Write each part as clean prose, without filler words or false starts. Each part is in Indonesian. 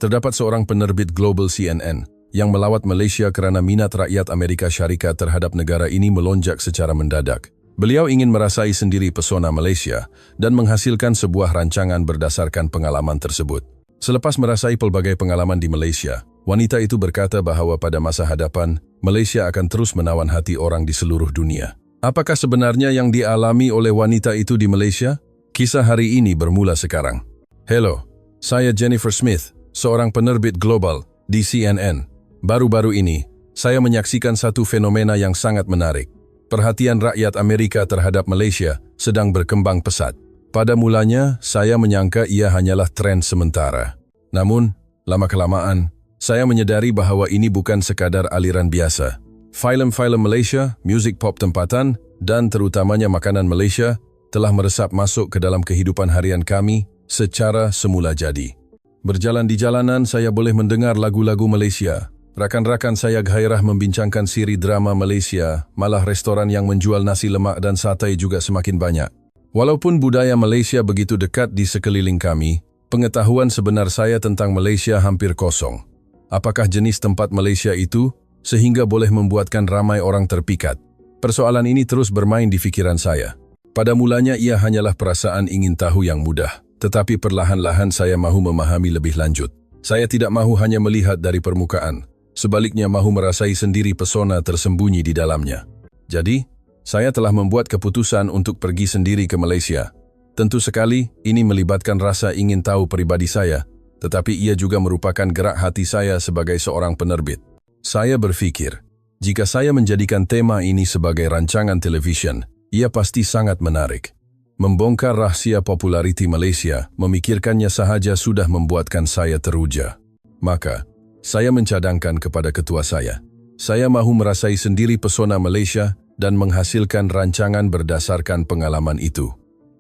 terdapat seorang penerbit global CNN yang melawat Malaysia kerana minat rakyat Amerika Syarikat terhadap negara ini melonjak secara mendadak. Beliau ingin merasai sendiri pesona Malaysia dan menghasilkan sebuah rancangan berdasarkan pengalaman tersebut. Selepas merasai pelbagai pengalaman di Malaysia, wanita itu berkata bahawa pada masa hadapan, Malaysia akan terus menawan hati orang di seluruh dunia. Apakah sebenarnya yang dialami oleh wanita itu di Malaysia? Kisah hari ini bermula sekarang. Hello, saya Jennifer Smith, seorang penerbit global di CNN. Baru-baru ini, saya menyaksikan satu fenomena yang sangat menarik. Perhatian rakyat Amerika terhadap Malaysia sedang berkembang pesat. Pada mulanya, saya menyangka ia hanyalah tren sementara. Namun, lama-kelamaan, saya menyadari bahawa ini bukan sekadar aliran biasa. Film-film Malaysia, musik pop tempatan, dan terutamanya makanan Malaysia telah meresap masuk ke dalam kehidupan harian kami secara semula jadi. Berjalan di jalanan, saya boleh mendengar lagu-lagu Malaysia. Rakan-rakan saya gairah membincangkan siri drama Malaysia, malah restoran yang menjual nasi lemak dan sate juga semakin banyak. Walaupun budaya Malaysia begitu dekat di sekeliling kami, pengetahuan sebenar saya tentang Malaysia hampir kosong. Apakah jenis tempat Malaysia itu sehingga boleh membuatkan ramai orang terpikat? Persoalan ini terus bermain di fikiran saya. Pada mulanya ia hanyalah perasaan ingin tahu yang mudah, tetapi perlahan-lahan saya mahu memahami lebih lanjut. Saya tidak mahu hanya melihat dari permukaan. Sebaliknya mahu merasai sendiri pesona tersembunyi di dalamnya. Jadi, saya telah membuat keputusan untuk pergi sendiri ke Malaysia. Tentu sekali, ini melibatkan rasa ingin tahu pribadi saya, tetapi ia juga merupakan gerak hati saya sebagai seorang penerbit. Saya berfikir, jika saya menjadikan tema ini sebagai rancangan televisyen, ia pasti sangat menarik. Membongkar rahasia populariti Malaysia, memikirkannya sahaja sudah membuatkan saya teruja. Maka, saya mencadangkan kepada ketua saya mahu merasai sendiri pesona Malaysia dan menghasilkan rancangan berdasarkan pengalaman itu.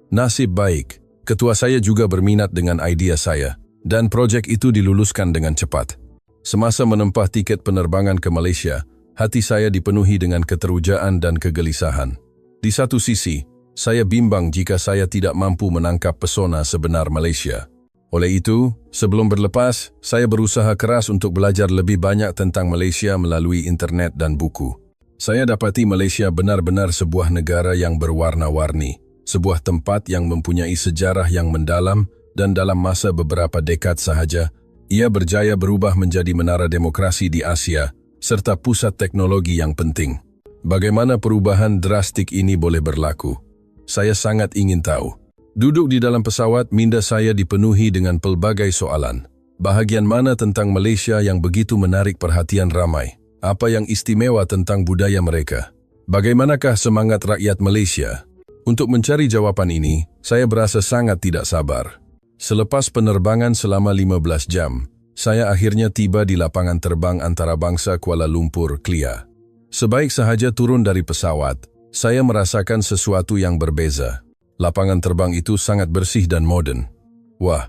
Nasib baik, ketua saya juga berminat dengan idea saya, dan projek itu diluluskan dengan cepat. Semasa menempah tiket penerbangan ke Malaysia, hati saya dipenuhi dengan keterujaan dan kegelisahan. Di satu sisi, saya bimbang jika saya tidak mampu menangkap pesona sebenar Malaysia. Oleh itu, sebelum berlepas, saya berusaha keras untuk belajar lebih banyak tentang Malaysia melalui internet dan buku. Saya dapati Malaysia benar-benar sebuah negara yang berwarna-warni, sebuah tempat yang mempunyai sejarah yang mendalam, dan dalam masa beberapa dekad sahaja, ia berjaya berubah menjadi menara demokrasi di Asia, serta pusat teknologi yang penting. Bagaimana perubahan drastik ini boleh berlaku? Saya sangat ingin tahu. Duduk di dalam pesawat, minda saya dipenuhi dengan pelbagai soalan. Bahagian mana tentang Malaysia yang begitu menarik perhatian ramai? Apa yang istimewa tentang budaya mereka? Bagaimanakah semangat rakyat Malaysia? Untuk mencari jawapan ini, saya berasa sangat tidak sabar. Selepas penerbangan selama 15 jam, saya akhirnya tiba di lapangan terbang antarabangsa Kuala Lumpur, Kelia. Sebaik sahaja turun dari pesawat, saya merasakan sesuatu yang berbeza. Lapangan terbang itu sangat bersih dan moden. Wah,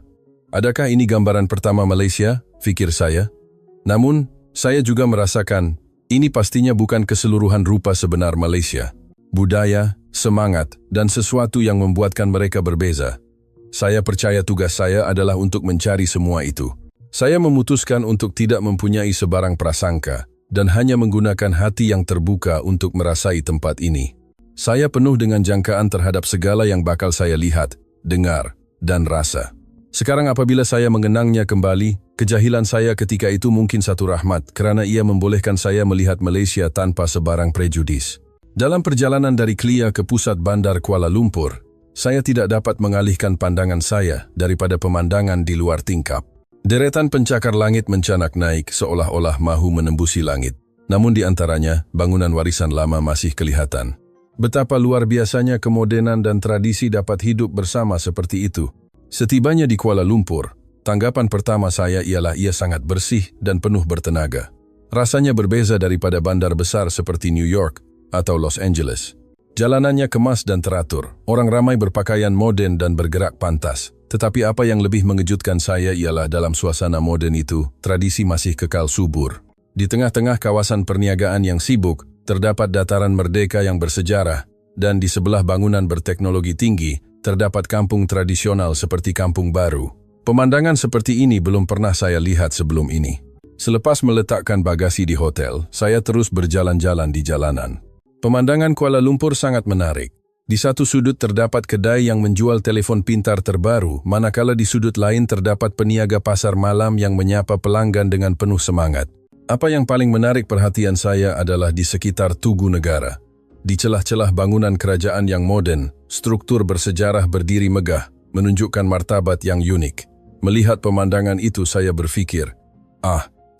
adakah ini gambaran pertama Malaysia? Fikir saya. Namun, saya juga merasakan, ini pastinya bukan keseluruhan rupa sebenar Malaysia. Budaya, semangat, dan sesuatu yang membuatkan mereka berbeza. Saya percaya tugas saya adalah untuk mencari semua itu. Saya memutuskan untuk tidak mempunyai sebarang prasangka, dan hanya menggunakan hati yang terbuka untuk merasai tempat ini. Saya penuh dengan jangkaan terhadap segala yang bakal saya lihat, dengar, dan rasa. Sekarang apabila saya mengenangnya kembali, kejahilan saya ketika itu mungkin satu rahmat kerana ia membolehkan saya melihat Malaysia tanpa sebarang prejudis. Dalam perjalanan dari Kelia ke pusat bandar Kuala Lumpur, saya tidak dapat mengalihkan pandangan saya daripada pemandangan di luar tingkap. Deretan pencakar langit mencanak naik seolah-olah mahu menembusi langit. Namun di antaranya, bangunan warisan lama masih kelihatan. Betapa luar biasanya kemodenan dan tradisi dapat hidup bersama seperti itu. Setibanya di Kuala Lumpur, tanggapan pertama saya ialah ia sangat bersih dan penuh bertenaga. Rasanya berbeza daripada bandar besar seperti New York atau Los Angeles. Jalanannya kemas dan teratur, orang ramai berpakaian moden dan bergerak pantas. Tetapi apa yang lebih mengejutkan saya ialah dalam suasana moden itu, tradisi masih kekal subur. Di tengah-tengah kawasan perniagaan yang sibuk, terdapat dataran merdeka yang bersejarah, dan di sebelah bangunan berteknologi tinggi, terdapat kampung tradisional seperti Kampung Baru. Pemandangan seperti ini belum pernah saya lihat sebelum ini. Selepas meletakkan bagasi di hotel, saya terus berjalan-jalan di jalanan. Pemandangan Kuala Lumpur sangat menarik. Di satu sudut terdapat kedai yang menjual telepon pintar terbaru, manakala di sudut lain terdapat peniaga pasar malam yang menyapa pelanggan dengan penuh semangat. Apa yang paling menarik perhatian saya adalah di sekitar Tugu Negara. Di celah-celah bangunan kerajaan yang moden, struktur bersejarah berdiri megah, menunjukkan martabat yang unik. Melihat pemandangan itu saya berpikir,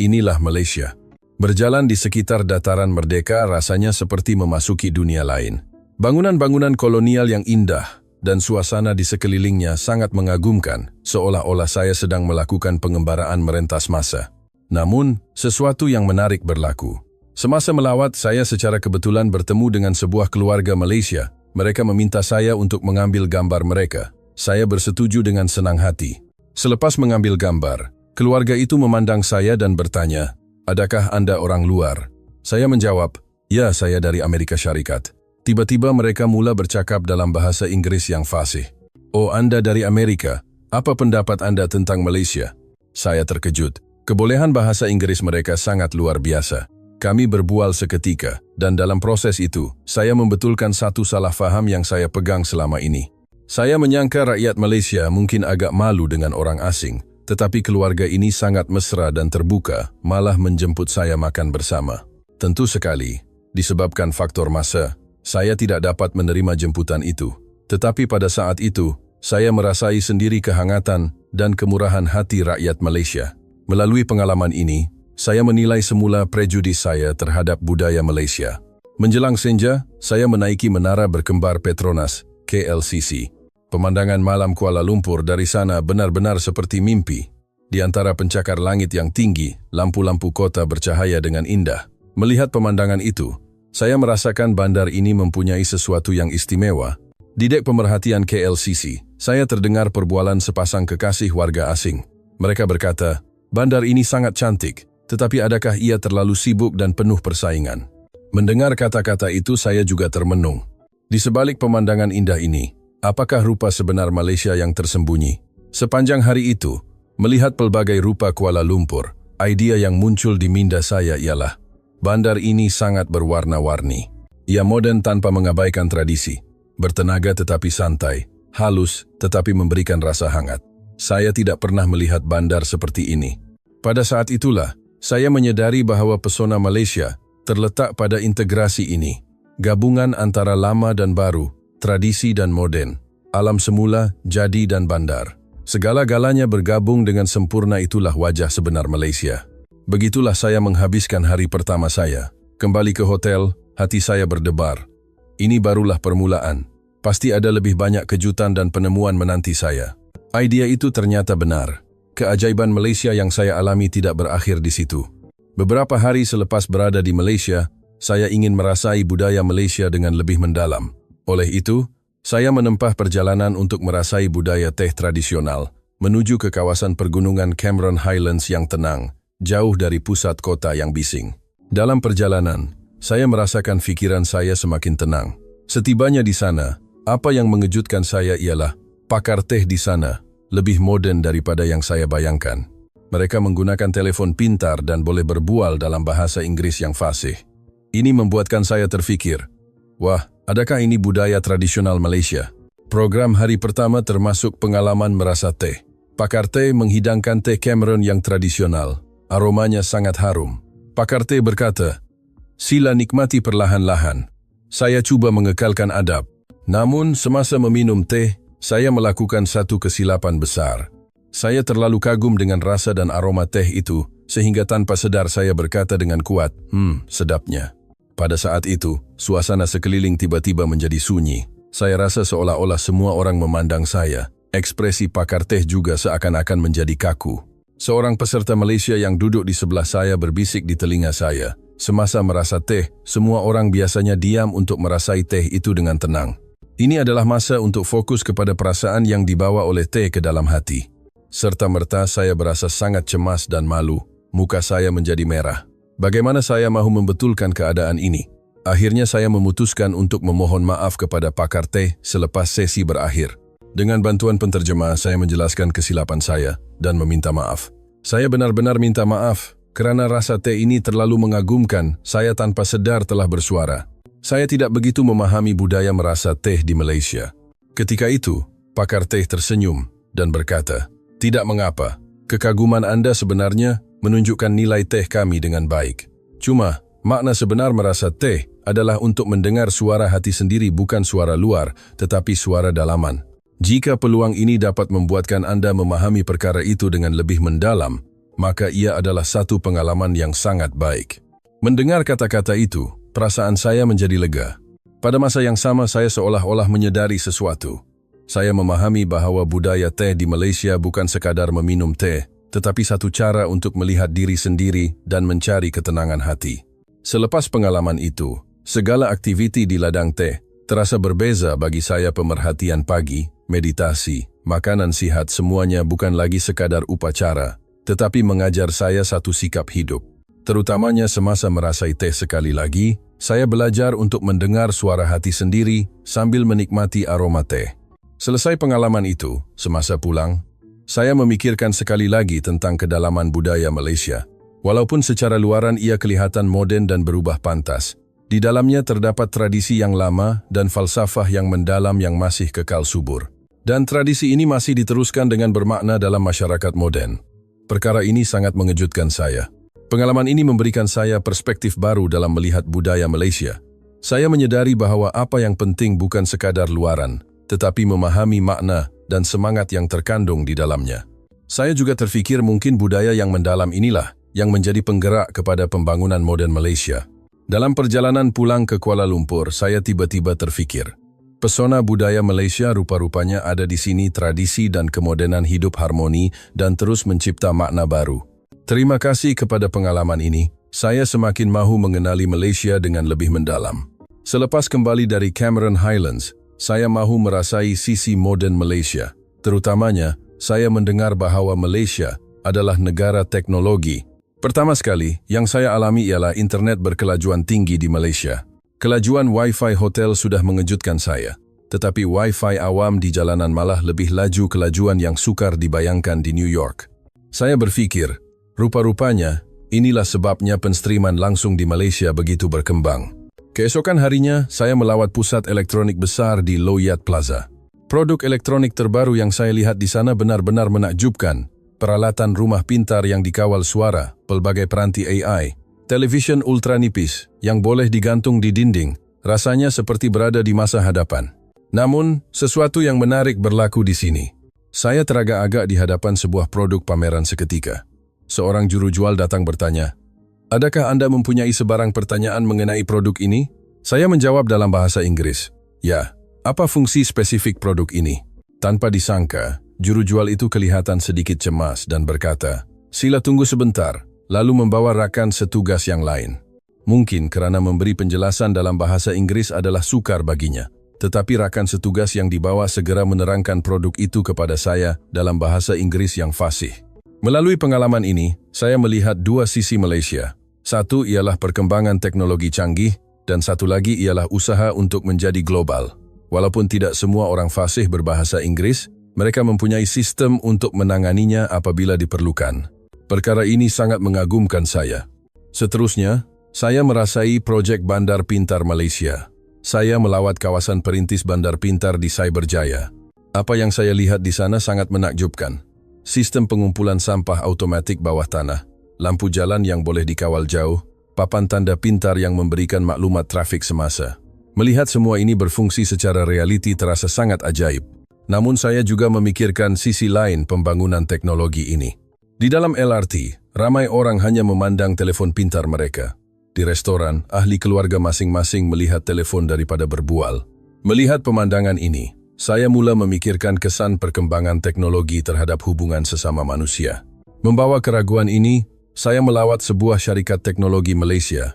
inilah Malaysia. Berjalan di sekitar dataran Merdeka rasanya seperti memasuki dunia lain. Bangunan-bangunan kolonial yang indah dan suasana di sekelilingnya sangat mengagumkan, seolah-olah saya sedang melakukan pengembaraan merentas masa. Namun, sesuatu yang menarik berlaku. Semasa melawat, saya secara kebetulan bertemu dengan sebuah keluarga Malaysia. Mereka meminta saya untuk mengambil gambar mereka. Saya bersetuju dengan senang hati. Selepas mengambil gambar, keluarga itu memandang saya dan bertanya, "Adakah Anda orang luar?" Saya menjawab, "Ya, saya dari Amerika Syarikat." Tiba-tiba mereka mula bercakap dalam bahasa Inggris yang fasih. "Oh, Anda dari Amerika. Apa pendapat Anda tentang Malaysia?" Saya terkejut. Kebolehan bahasa Inggris mereka sangat luar biasa. Kami berbual seketika, dan dalam proses itu, saya membetulkan satu salah faham yang saya pegang selama ini. Saya menyangka rakyat Malaysia mungkin agak malu dengan orang asing, tetapi keluarga ini sangat mesra dan terbuka, malah menjemput saya makan bersama. Tentu sekali, disebabkan faktor masa, saya tidak dapat menerima jemputan itu. Tetapi pada saat itu, saya merasai sendiri kehangatan dan kemurahan hati rakyat Malaysia. Melalui pengalaman ini, saya menilai semula prejudis saya terhadap budaya Malaysia. Menjelang senja, saya menaiki menara berkembar Petronas, KLCC. Pemandangan malam Kuala Lumpur dari sana benar-benar seperti mimpi. Di antara pencakar langit yang tinggi, lampu-lampu kota bercahaya dengan indah. Melihat pemandangan itu, saya merasakan bandar ini mempunyai sesuatu yang istimewa. Di dek pemerhatian KLCC, saya terdengar perbualan sepasang kekasih warga asing. Mereka berkata, "Bandar ini sangat cantik, tetapi adakah ia terlalu sibuk dan penuh persaingan?" Mendengar kata-kata itu saya juga termenung. Di sebalik pemandangan indah ini, apakah rupa sebenar Malaysia yang tersembunyi? Sepanjang hari itu, melihat pelbagai rupa Kuala Lumpur, idea yang muncul di minda saya ialah, bandar ini sangat berwarna-warni. Ia modern tanpa mengabaikan tradisi, bertenaga tetapi santai, halus tetapi memberikan rasa hangat. Saya tidak pernah melihat bandar seperti ini. Pada saat itulah, saya menyadari bahwa pesona Malaysia terletak pada integrasi ini, gabungan antara lama dan baru, tradisi dan moden, alam semula, jadi dan bandar. Segala-galanya bergabung dengan sempurna, itulah wajah sebenar Malaysia. Begitulah saya menghabiskan hari pertama saya. Kembali ke hotel, hati saya berdebar. Ini barulah permulaan. Pasti ada lebih banyak kejutan dan penemuan menanti saya. Idea itu ternyata benar. Keajaiban Malaysia yang saya alami tidak berakhir di situ. Beberapa hari selepas berada di Malaysia, saya ingin merasai budaya Malaysia dengan lebih mendalam. Oleh itu, saya menempuh perjalanan untuk merasai budaya teh tradisional, menuju ke kawasan pergunungan Cameron Highlands yang tenang, jauh dari pusat kota yang bising. Dalam perjalanan, saya merasakan pikiran saya semakin tenang. Setibanya di sana, apa yang mengejutkan saya ialah pakar teh di sana lebih moden daripada yang saya bayangkan. Mereka menggunakan telepon pintar dan boleh berbual dalam bahasa Inggris yang fasih. Ini membuatkan saya terfikir, wah, adakah ini budaya tradisional Malaysia? Program hari pertama termasuk pengalaman merasa teh. Pakar teh menghidangkan teh Cameron yang tradisional. Aromanya sangat harum. Pakar teh berkata, "Sila nikmati perlahan-lahan." Saya cuba mengekalkan adab. Namun, semasa meminum teh, saya melakukan satu kesilapan besar. Saya terlalu kagum dengan rasa dan aroma teh itu, sehingga tanpa sadar saya berkata dengan kuat, sedapnya. Pada saat itu, suasana sekeliling tiba-tiba menjadi sunyi. Saya rasa seolah-olah semua orang memandang saya. Ekspresi pakar teh juga seakan-akan menjadi kaku. Seorang peserta Malaysia yang duduk di sebelah saya berbisik di telinga saya. Semasa merasa teh, semua orang biasanya diam untuk merasai teh itu dengan tenang. Ini adalah masa untuk fokus kepada perasaan yang dibawa oleh teh ke dalam hati. Serta-merta saya berasa sangat cemas dan malu. Muka saya menjadi merah. Bagaimana saya mahu membetulkan keadaan ini? Akhirnya saya memutuskan untuk memohon maaf kepada pakar teh selepas sesi berakhir. Dengan bantuan penterjemah, saya menjelaskan kesilapan saya dan meminta maaf. Saya benar-benar minta maaf karena rasa teh ini terlalu mengagumkan, saya tanpa sadar telah bersuara. Saya tidak begitu memahami budaya merasa teh di Malaysia. Ketika itu, pakar teh tersenyum dan berkata, "Tidak mengapa, kekaguman Anda sebenarnya menunjukkan nilai teh kami dengan baik. Cuma, makna sebenar merasa teh adalah untuk mendengar suara hati sendiri bukan suara luar, tetapi suara dalaman. Jika peluang ini dapat membuatkan Anda memahami perkara itu dengan lebih mendalam, maka ia adalah satu pengalaman yang sangat baik." Mendengar kata-kata itu, perasaan saya menjadi lega. Pada masa yang sama saya seolah-olah menyadari sesuatu. Saya memahami bahwa budaya teh di Malaysia bukan sekadar meminum teh, tetapi satu cara untuk melihat diri sendiri dan mencari ketenangan hati. Selepas pengalaman itu, segala aktiviti di ladang teh terasa berbeza bagi saya. Pemerhatian pagi, meditasi, makanan sihat semuanya bukan lagi sekadar upacara, tetapi mengajar saya satu sikap hidup. Terutamanya semasa merasai teh sekali lagi, saya belajar untuk mendengar suara hati sendiri sambil menikmati aroma teh. Selesai pengalaman itu, semasa pulang, saya memikirkan sekali lagi tentang kedalaman budaya Malaysia. Walaupun secara luaran ia kelihatan moden dan berubah pantas, di dalamnya terdapat tradisi yang lama dan falsafah yang mendalam yang masih kekal subur. Dan tradisi ini masih diteruskan dengan bermakna dalam masyarakat moden. Perkara ini sangat mengejutkan saya. Pengalaman ini memberikan saya perspektif baru dalam melihat budaya Malaysia. Saya menyadari bahwa apa yang penting bukan sekadar luaran, tetapi memahami makna dan semangat yang terkandung di dalamnya. Saya juga terfikir mungkin budaya yang mendalam inilah yang menjadi penggerak kepada pembangunan moden Malaysia. Dalam perjalanan pulang ke Kuala Lumpur, saya tiba-tiba terfikir, pesona budaya Malaysia rupa-rupanya ada di sini. Tradisi dan kemodenan hidup harmoni dan terus mencipta makna baru. Terima kasih kepada pengalaman ini, saya semakin mahu mengenali Malaysia dengan lebih mendalam. Selepas kembali dari Cameron Highlands, saya mahu merasai sisi moden Malaysia. Terutamanya, saya mendengar bahwa Malaysia adalah negara teknologi. Pertama sekali, yang saya alami ialah internet berkelajuan tinggi di Malaysia. Kelajuan Wi-Fi hotel sudah mengejutkan saya, tetapi Wi-Fi awam di jalanan malah lebih laju kelajuan yang sukar dibayangkan di New York. Saya berfikir, rupa-rupanya, inilah sebabnya penstreaman langsung di Malaysia begitu berkembang. Keesokan harinya, saya melawat pusat elektronik besar di Loyat Plaza. Produk elektronik terbaru yang saya lihat di sana benar-benar menakjubkan. Peralatan rumah pintar yang dikawal suara, pelbagai peranti AI, televisyen ultra nipis yang boleh digantung di dinding, rasanya seperti berada di masa hadapan. Namun, sesuatu yang menarik berlaku di sini. Saya teragak-agak di hadapan sebuah produk pameran seketika. Seorang juru jual datang bertanya, "Adakah Anda mempunyai sebarang pertanyaan mengenai produk ini?" Saya menjawab dalam bahasa Inggris, "Ya, apa fungsi spesifik produk ini?" Tanpa disangka, juru jual itu kelihatan sedikit cemas dan berkata, "Sila tunggu sebentar," lalu membawa rakan setugas yang lain. Mungkin karena memberi penjelasan dalam bahasa Inggris adalah sukar baginya, tetapi rakan setugas yang dibawa segera menerangkan produk itu kepada saya dalam bahasa Inggris yang fasih. Melalui pengalaman ini, saya melihat dua sisi Malaysia. Satu ialah perkembangan teknologi canggih, dan satu lagi ialah usaha untuk menjadi global. Walaupun tidak semua orang fasih berbahasa Inggris, mereka mempunyai sistem untuk menanganinya apabila diperlukan. Perkara ini sangat mengagumkan saya. Seterusnya, saya merasai proyek Bandar Pintar Malaysia. Saya melawat kawasan perintis Bandar Pintar di Cyberjaya. Apa yang saya lihat di sana sangat menakjubkan. Sistem pengumpulan sampah automatik bawah tanah, lampu jalan yang boleh dikawal jauh, papan tanda pintar yang memberikan maklumat trafik semasa. Melihat semua ini berfungsi secara realiti terasa sangat ajaib. Namun saya juga memikirkan sisi lain pembangunan teknologi ini. Di dalam LRT, ramai orang hanya memandang telepon pintar mereka. Di restoran, ahli keluarga masing-masing melihat telepon daripada berbual. Melihat pemandangan ini, saya mula memikirkan kesan perkembangan teknologi terhadap hubungan sesama manusia. Membawa keraguan ini, saya melawat sebuah syarikat teknologi Malaysia.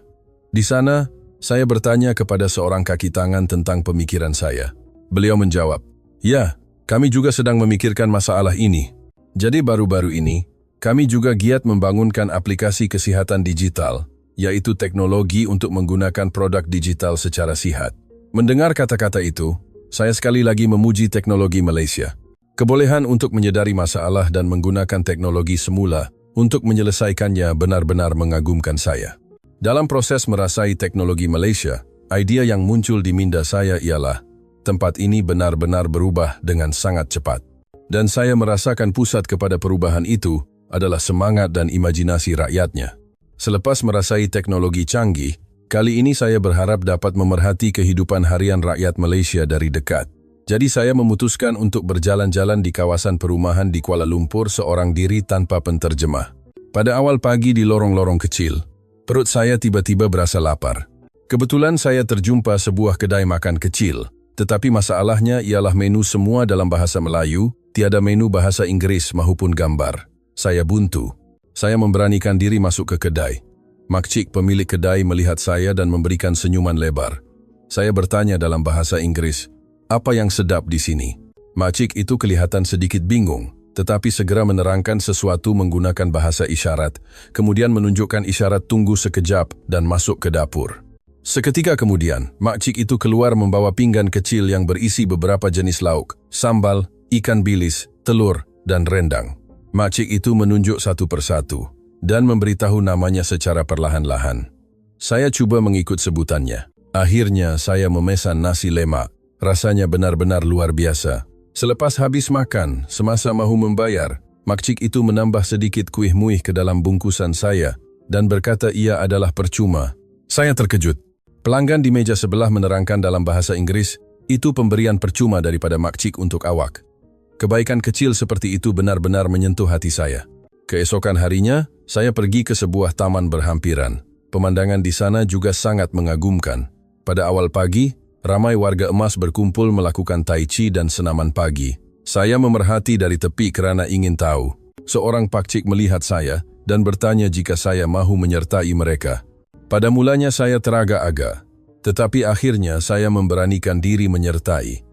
Di sana, saya bertanya kepada seorang kaki tangan tentang pemikiran saya. Beliau menjawab, "Ya, kami juga sedang memikirkan masalah ini. Jadi baru-baru ini, kami juga giat membangunkan aplikasi kesihatan digital, yaitu teknologi untuk menggunakan produk digital secara sihat." Mendengar kata-kata itu, Saya sekali lagi memuji teknologi Malaysia. Kebolehan untuk menyedari masalah dan menggunakan teknologi semula untuk menyelesaikannya benar-benar mengagumkan saya. Dalam proses merasai teknologi Malaysia, idea yang muncul di minda saya ialah tempat ini benar-benar berubah dengan sangat cepat. Dan saya merasakan pusat kepada perubahan itu adalah semangat dan imajinasi rakyatnya. Selepas merasai teknologi canggih, kali ini saya berharap dapat memerhati kehidupan harian rakyat Malaysia dari dekat. Jadi saya memutuskan untuk berjalan-jalan di kawasan perumahan di Kuala Lumpur seorang diri tanpa penterjemah. Pada awal pagi di lorong-lorong kecil, perut saya tiba-tiba berasa lapar. Kebetulan saya terjumpa sebuah kedai makan kecil, tetapi masalahnya ialah menu semua dalam bahasa Melayu, tiada menu bahasa Inggris maupun gambar. Saya buntu. Saya memberanikan diri masuk ke kedai. Makcik pemilik kedai melihat saya dan memberikan senyuman lebar. Saya bertanya dalam bahasa Inggris, "Apa yang sedap di sini?" Makcik itu kelihatan sedikit bingung, tetapi segera menerangkan sesuatu menggunakan bahasa isyarat, kemudian menunjukkan isyarat tunggu sekejap dan masuk ke dapur. Seketika kemudian, makcik itu keluar membawa pinggan kecil yang berisi beberapa jenis lauk, sambal, ikan bilis, telur, dan rendang. Makcik itu menunjuk satu persatu dan memberitahu namanya secara perlahan-lahan. Saya coba mengikut sebutannya. Akhirnya saya memesan nasi lemak. Rasanya benar-benar luar biasa. Selepas habis makan, semasa mahu membayar, makcik itu menambah sedikit kuih muih ke dalam bungkusan saya dan berkata ia adalah percuma. Saya terkejut. Pelanggan di meja sebelah menerangkan dalam bahasa Inggris, itu pemberian percuma daripada makcik untuk awak. Kebaikan kecil seperti itu benar-benar menyentuh hati saya. Keesokan harinya, saya pergi ke sebuah taman berhampiran. Pemandangan di sana juga sangat mengagumkan. Pada awal pagi, ramai warga emas berkumpul melakukan tai chi dan senaman pagi. Saya memerhati dari tepi kerana ingin tahu. Seorang pakcik melihat saya dan bertanya jika saya mahu menyertai mereka. Pada mulanya saya teragak-agak, tetapi akhirnya saya memberanikan diri menyertai.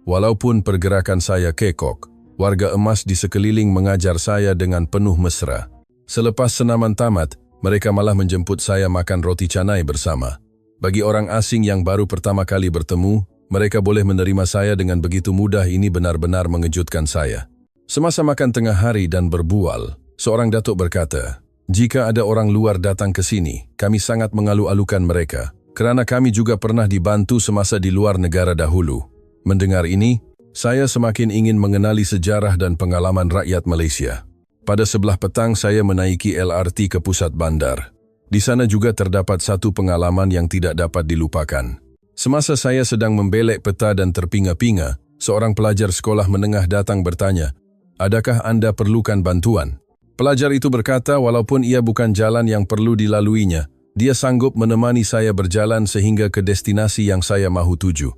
Walaupun pergerakan saya kekok, warga emas di sekeliling mengajar saya dengan penuh mesra. Selepas senaman tamat, mereka malah menjemput saya makan roti canai bersama. Bagi orang asing yang baru pertama kali bertemu, mereka boleh menerima saya dengan begitu mudah. Ini benar-benar mengejutkan saya. Semasa makan tengah hari dan berbual, seorang datuk berkata, "Jika ada orang luar datang ke sini, kami sangat mengalu-alukan mereka, kerana kami juga pernah dibantu semasa di luar negara dahulu." Mendengar ini, saya semakin ingin mengenali sejarah dan pengalaman rakyat Malaysia. Pada sebelah petang saya menaiki LRT ke pusat bandar. Di sana juga terdapat satu pengalaman yang tidak dapat dilupakan. Semasa saya sedang membelek peta dan terpinga-pinga, seorang pelajar sekolah menengah datang bertanya, "Adakah Anda perlukan bantuan?" Pelajar itu berkata walaupun ia bukan jalan yang perlu dilaluinya, dia sanggup menemani saya berjalan sehingga ke destinasi yang saya mahu tuju.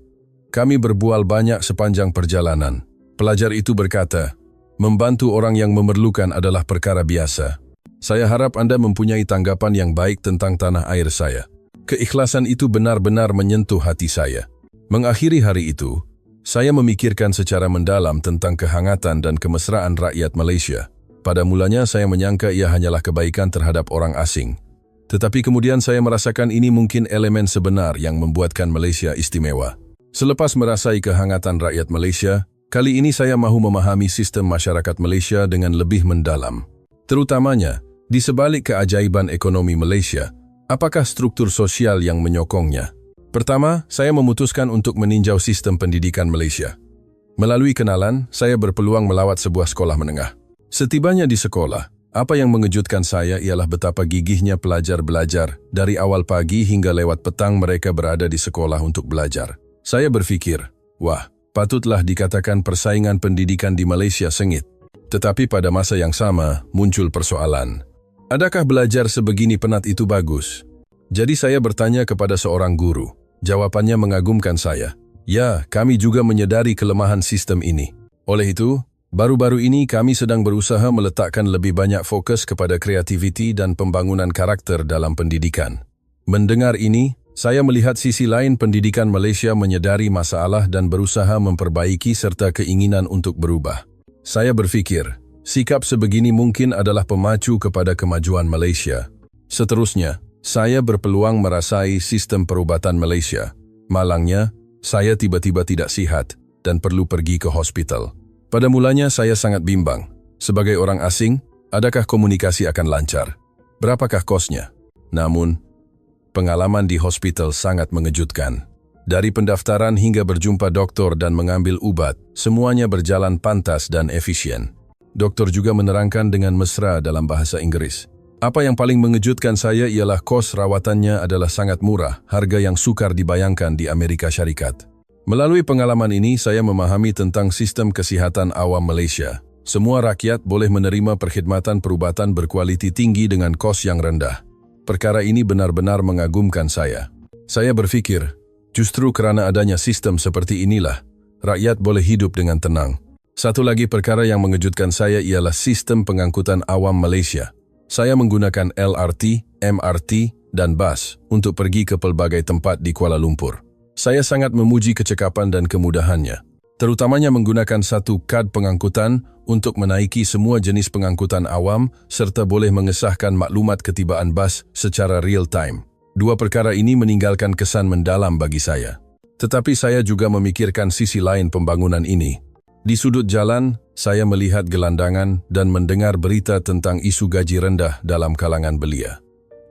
Kami berbual banyak sepanjang perjalanan. Pelajar itu berkata, "Membantu orang yang memerlukan adalah perkara biasa. Saya harap Anda mempunyai tanggapan yang baik tentang tanah air saya." Keikhlasan itu benar-benar menyentuh hati saya. Mengakhiri hari itu, saya memikirkan secara mendalam tentang kehangatan dan kemesraan rakyat Malaysia. Pada mulanya saya menyangka ia hanyalah kebaikan terhadap orang asing. Tetapi kemudian saya merasakan ini mungkin elemen sebenar yang membuatkan Malaysia istimewa. Selepas merasai kehangatan rakyat Malaysia, kali ini saya mahu memahami sistem masyarakat Malaysia dengan lebih mendalam. Terutamanya, di sebalik keajaiban ekonomi Malaysia, apakah struktur sosial yang menyokongnya? Pertama, saya memutuskan untuk meninjau sistem pendidikan Malaysia. Melalui kenalan, saya berpeluang melawat sebuah sekolah menengah. Setibanya di sekolah, apa yang mengejutkan saya ialah betapa gigihnya pelajar belajar. Dari awal pagi hingga lewat petang mereka berada di sekolah untuk belajar. Saya berfikir, wah, patutlah dikatakan persaingan pendidikan di Malaysia sengit. Tetapi pada masa yang sama, muncul persoalan. Adakah belajar sebegini penat itu bagus? Jadi saya bertanya kepada seorang guru. Jawabannya mengagumkan saya. Ya, kami juga menyadari kelemahan sistem ini. Oleh itu, baru-baru ini kami sedang berusaha meletakkan lebih banyak fokus kepada kreativiti dan pembangunan karakter dalam pendidikan. Mendengar ini, saya melihat sisi lain pendidikan Malaysia menyadari masalah dan berusaha memperbaiki serta keinginan untuk berubah. Saya berfikir, sikap sebegini mungkin adalah pemacu kepada kemajuan Malaysia. Seterusnya, saya berpeluang merasai sistem perubatan Malaysia. Malangnya, Saya tiba-tiba tidak sihat dan perlu pergi ke hospital. Pada mulanya saya sangat bimbang. Sebagai orang asing, adakah komunikasi akan lancar? Berapakah kosnya? Namun, pengalaman di hospital sangat mengejutkan. Dari pendaftaran hingga berjumpa dokter dan mengambil obat, semuanya berjalan pantas dan efisien. Dokter juga menerangkan dengan mesra dalam bahasa Inggris. Apa yang paling mengejutkan saya ialah kos rawatannya adalah sangat murah, harga yang sukar dibayangkan di Amerika Syarikat. Melalui pengalaman ini, saya memahami tentang sistem kesihatan awam Malaysia. Semua rakyat boleh menerima perkhidmatan perubatan berkualiti tinggi dengan kos yang rendah. Perkara ini benar-benar mengagumkan saya. Saya berpikir, justru kerana adanya sistem seperti inilah, rakyat boleh hidup dengan tenang. Satu lagi perkara yang mengejutkan saya ialah sistem pengangkutan awam Malaysia. Saya menggunakan LRT, MRT, dan bas untuk pergi ke pelbagai tempat di Kuala Lumpur. Saya sangat memuji kecekapan dan kemudahannya, terutamanya menggunakan satu kad pengangkutan untuk menaiki semua jenis pengangkutan awam serta boleh mengesahkan maklumat ketibaan bas secara real time. Dua perkara ini meninggalkan kesan mendalam bagi saya. Tetapi saya juga memikirkan sisi lain pembangunan ini. Di sudut jalan, saya melihat gelandangan dan mendengar berita tentang isu gaji rendah dalam kalangan belia.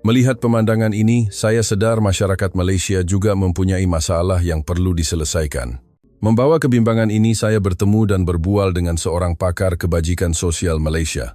Melihat pemandangan ini, saya sedar masyarakat Malaysia juga mempunyai masalah yang perlu diselesaikan. Membawa kebimbangan ini, saya bertemu dan berbual dengan seorang pakar kebajikan sosial Malaysia.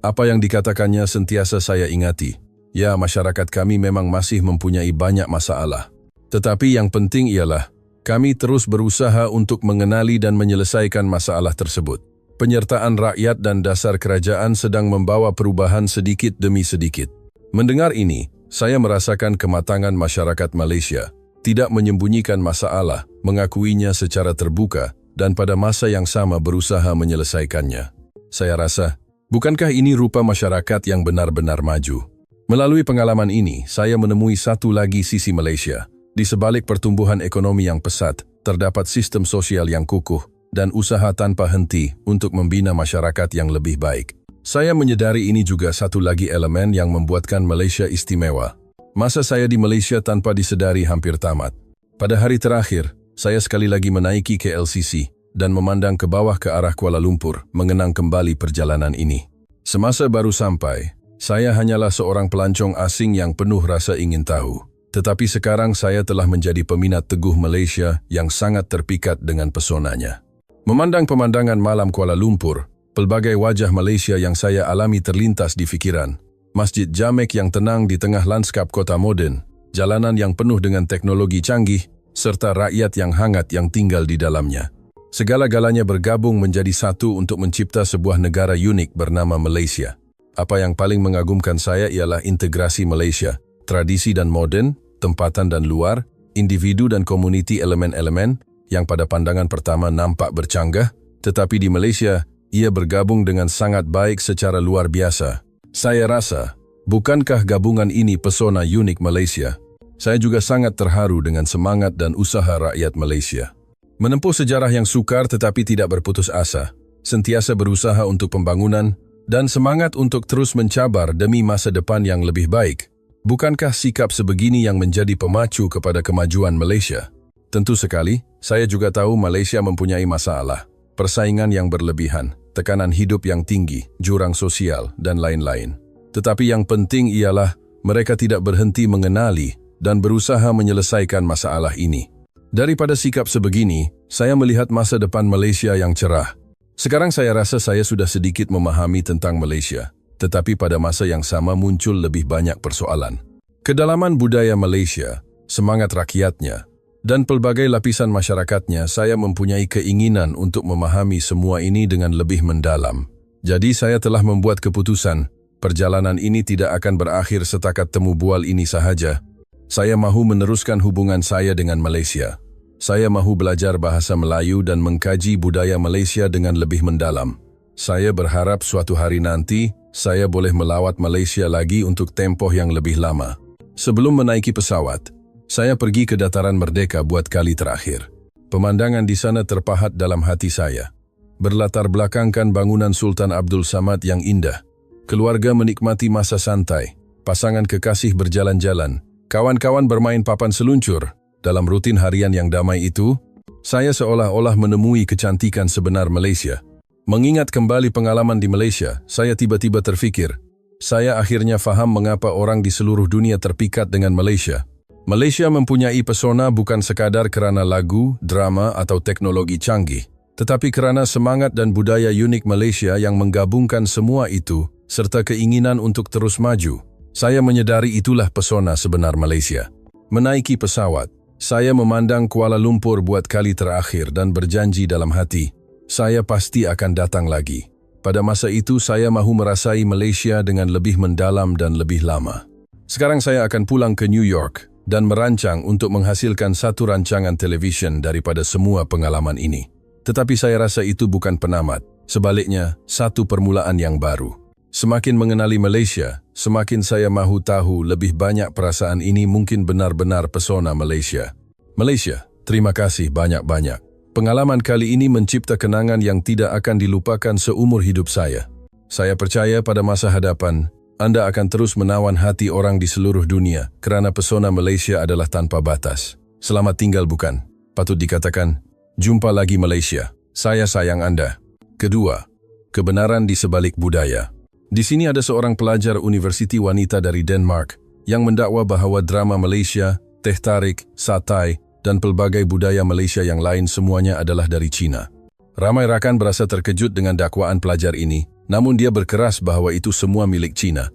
Apa yang dikatakannya sentiasa saya ingati. Ya, masyarakat kami memang masih mempunyai banyak masalah. Tetapi yang penting ialah, kami terus berusaha untuk mengenali dan menyelesaikan masalah tersebut. Penyertaan rakyat dan dasar kerajaan sedang membawa perubahan sedikit demi sedikit. Mendengar ini, saya merasakan kematangan masyarakat Malaysia, tidak menyembunyikan masalah, mengakuinya secara terbuka, dan pada masa yang sama berusaha menyelesaikannya. Saya rasa, bukankah ini rupa masyarakat yang benar-benar maju? Melalui pengalaman ini, saya menemui satu lagi sisi Malaysia. Di sebalik pertumbuhan ekonomi yang pesat, terdapat sistem sosial yang kukuh dan usaha tanpa henti untuk membina masyarakat yang lebih baik. Saya menyadari ini juga satu lagi elemen yang membuatkan Malaysia istimewa. Masa saya di Malaysia tanpa disedari hampir tamat. Pada hari terakhir, saya sekali lagi menaiki KLCC dan memandang ke bawah ke arah Kuala Lumpur, mengenang kembali perjalanan ini. Semasa baru sampai, saya hanyalah seorang pelancong asing yang penuh rasa ingin tahu. Tetapi sekarang saya telah menjadi peminat teguh Malaysia yang sangat terpikat dengan pesonanya. Memandang pemandangan malam Kuala Lumpur, pelbagai wajah Malaysia yang saya alami terlintas di fikiran. Masjid Jamek yang tenang di tengah lanskap kota moden, jalanan yang penuh dengan teknologi canggih, serta rakyat yang hangat yang tinggal di dalamnya. Segala-galanya bergabung menjadi satu untuk mencipta sebuah negara unik bernama Malaysia. Apa yang paling mengagumkan saya ialah integrasi Malaysia, tradisi dan moden, tempatan dan luar, individu dan komuniti elemen-elemen yang pada pandangan pertama nampak bercanggah, tetapi di Malaysia, ia bergabung dengan sangat baik secara luar biasa. Saya rasa, bukankah gabungan ini pesona unik Malaysia? Saya juga sangat terharu dengan semangat dan usaha rakyat Malaysia. Menempuh sejarah yang sukar tetapi tidak berputus asa, sentiasa berusaha untuk pembangunan, dan semangat untuk terus mencabar demi masa depan yang lebih baik. Bukankah sikap sebegini yang menjadi pemacu kepada kemajuan Malaysia? Tentu sekali, saya juga tahu Malaysia mempunyai masalah, persaingan yang berlebihan, tekanan hidup yang tinggi, jurang sosial, dan lain-lain. Tetapi yang penting ialah mereka tidak berhenti mengenali dan berusaha menyelesaikan masalah ini. Daripada sikap sebegini, saya melihat masa depan Malaysia yang cerah. Sekarang saya rasa saya sudah sedikit memahami tentang Malaysia. Tetapi pada masa yang sama muncul lebih banyak persoalan. Kedalaman budaya Malaysia, semangat rakyatnya, dan pelbagai lapisan masyarakatnya, saya mempunyai keinginan untuk memahami semua ini dengan lebih mendalam. Jadi saya telah membuat keputusan, perjalanan ini tidak akan berakhir setakat temu bual ini sahaja. Saya mahu meneruskan hubungan saya dengan Malaysia. Saya mahu belajar bahasa Melayu dan mengkaji budaya Malaysia dengan lebih mendalam. Saya berharap suatu hari nanti, saya boleh melawat Malaysia lagi untuk tempoh yang lebih lama. Sebelum menaiki pesawat, saya pergi ke Dataran Merdeka buat kali terakhir. Pemandangan di sana terpahat dalam hati saya. Berlatar belakangkan bangunan Sultan Abdul Samad yang indah. Keluarga menikmati masa santai, pasangan kekasih berjalan-jalan, kawan-kawan bermain papan seluncur, dalam rutin harian yang damai itu, saya seolah-olah menemui kecantikan sebenar Malaysia. Mengingat kembali pengalaman di Malaysia, saya tiba-tiba terfikir, saya akhirnya faham mengapa orang di seluruh dunia terpikat dengan Malaysia. Malaysia mempunyai pesona bukan sekadar kerana lagu, drama atau teknologi canggih, tetapi kerana semangat dan budaya unik Malaysia yang menggabungkan semua itu, serta keinginan untuk terus maju. Saya menyadari itulah pesona sebenar Malaysia. Menaiki pesawat, saya memandang Kuala Lumpur buat kali terakhir dan berjanji dalam hati, saya pasti akan datang lagi. Pada masa itu saya mahu merasai Malaysia dengan lebih mendalam dan lebih lama. Sekarang saya akan pulang ke New York dan merancang untuk menghasilkan satu rancangan televisyen daripada semua pengalaman ini. Tetapi saya rasa itu bukan penamat, sebaliknya satu permulaan yang baru. Semakin mengenali Malaysia, semakin saya mahu tahu lebih banyak perasaan ini mungkin benar-benar pesona Malaysia. Malaysia, terima kasih banyak-banyak. Pengalaman kali ini mencipta kenangan yang tidak akan dilupakan seumur hidup saya. Saya percaya pada masa hadapan, Anda akan terus menawan hati orang di seluruh dunia kerana pesona Malaysia adalah tanpa batas. Selamat tinggal bukan? Patut dikatakan, jumpa lagi Malaysia. Saya sayang Anda. Kedua, kebenaran di sebalik budaya. Di sini ada seorang pelajar universiti wanita dari Denmark yang mendakwa bahawa drama Malaysia, teh tarik, satai, dan pelbagai budaya Malaysia yang lain semuanya adalah dari Cina. Ramai rakan berasa terkejut dengan dakwaan pelajar ini, namun dia berkeras bahawa itu semua milik Cina.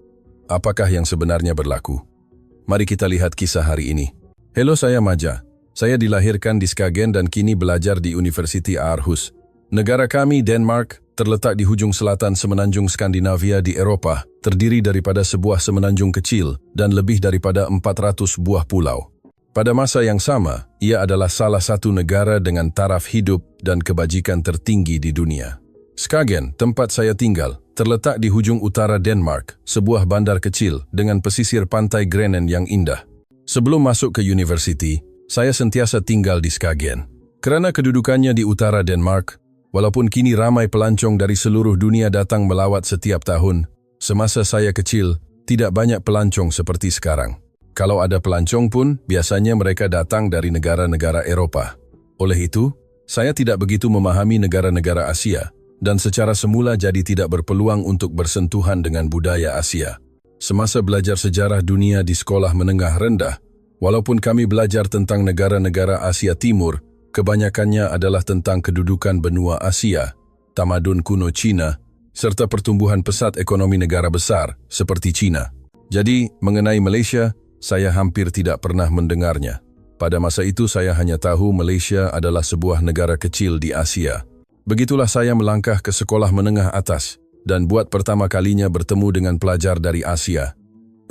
Apakah yang sebenarnya berlaku? Mari kita lihat kisah hari ini. Hello, saya Maja. Saya dilahirkan di Skagen dan kini belajar di Universiti Aarhus. Negara kami, Denmark, terletak di hujung selatan semenanjung Skandinavia di Eropah, terdiri daripada sebuah semenanjung kecil dan lebih daripada 400 buah pulau. Pada masa yang sama, ia adalah salah satu negara dengan taraf hidup dan kebajikan tertinggi di dunia. Skagen, tempat saya tinggal, terletak di hujung utara Denmark, sebuah bandar kecil dengan pesisir pantai Grenen yang indah. Sebelum masuk ke universiti, saya sentiasa tinggal di Skagen. Kerana kedudukannya di utara Denmark, walaupun kini ramai pelancong dari seluruh dunia datang melawat setiap tahun, semasa saya kecil, tidak banyak pelancong seperti sekarang. Kalau ada pelancong pun, biasanya mereka datang dari negara-negara Eropah. Oleh itu, saya tidak begitu memahami negara-negara Asia, dan secara semula jadi tidak berpeluang untuk bersentuhan dengan budaya Asia. Semasa belajar sejarah dunia di sekolah menengah rendah, walaupun kami belajar tentang negara-negara Asia Timur, kebanyakannya adalah tentang kedudukan benua Asia, tamadun kuno Cina, serta pertumbuhan pesat ekonomi negara besar seperti Cina. Jadi, mengenai Malaysia, saya hampir tidak pernah mendengarnya. Pada masa itu saya hanya tahu Malaysia adalah sebuah negara kecil di Asia. Begitulah saya melangkah ke sekolah menengah atas dan buat pertama kalinya bertemu dengan pelajar dari Asia.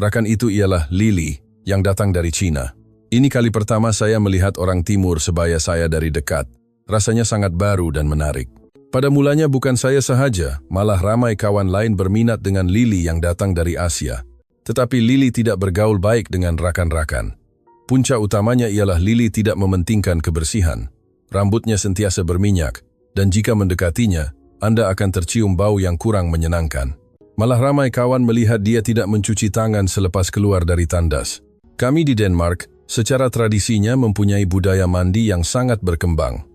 Rakan itu ialah Lily yang datang dari Cina. Ini kali pertama saya melihat orang timur sebaya saya dari dekat. Rasanya sangat baru dan menarik. Pada mulanya bukan saya sahaja, malah ramai kawan lain berminat dengan Lily yang datang dari Asia. Tetapi Lily tidak bergaul baik dengan rakan-rakan. Punca utamanya ialah Lily tidak mementingkan kebersihan. Rambutnya sentiasa berminyak, dan jika mendekatinya, Anda akan tercium bau yang kurang menyenangkan. Malah ramai kawan melihat dia tidak mencuci tangan selepas keluar dari tandas. Kami di Denmark, secara tradisinya mempunyai budaya mandi yang sangat berkembang.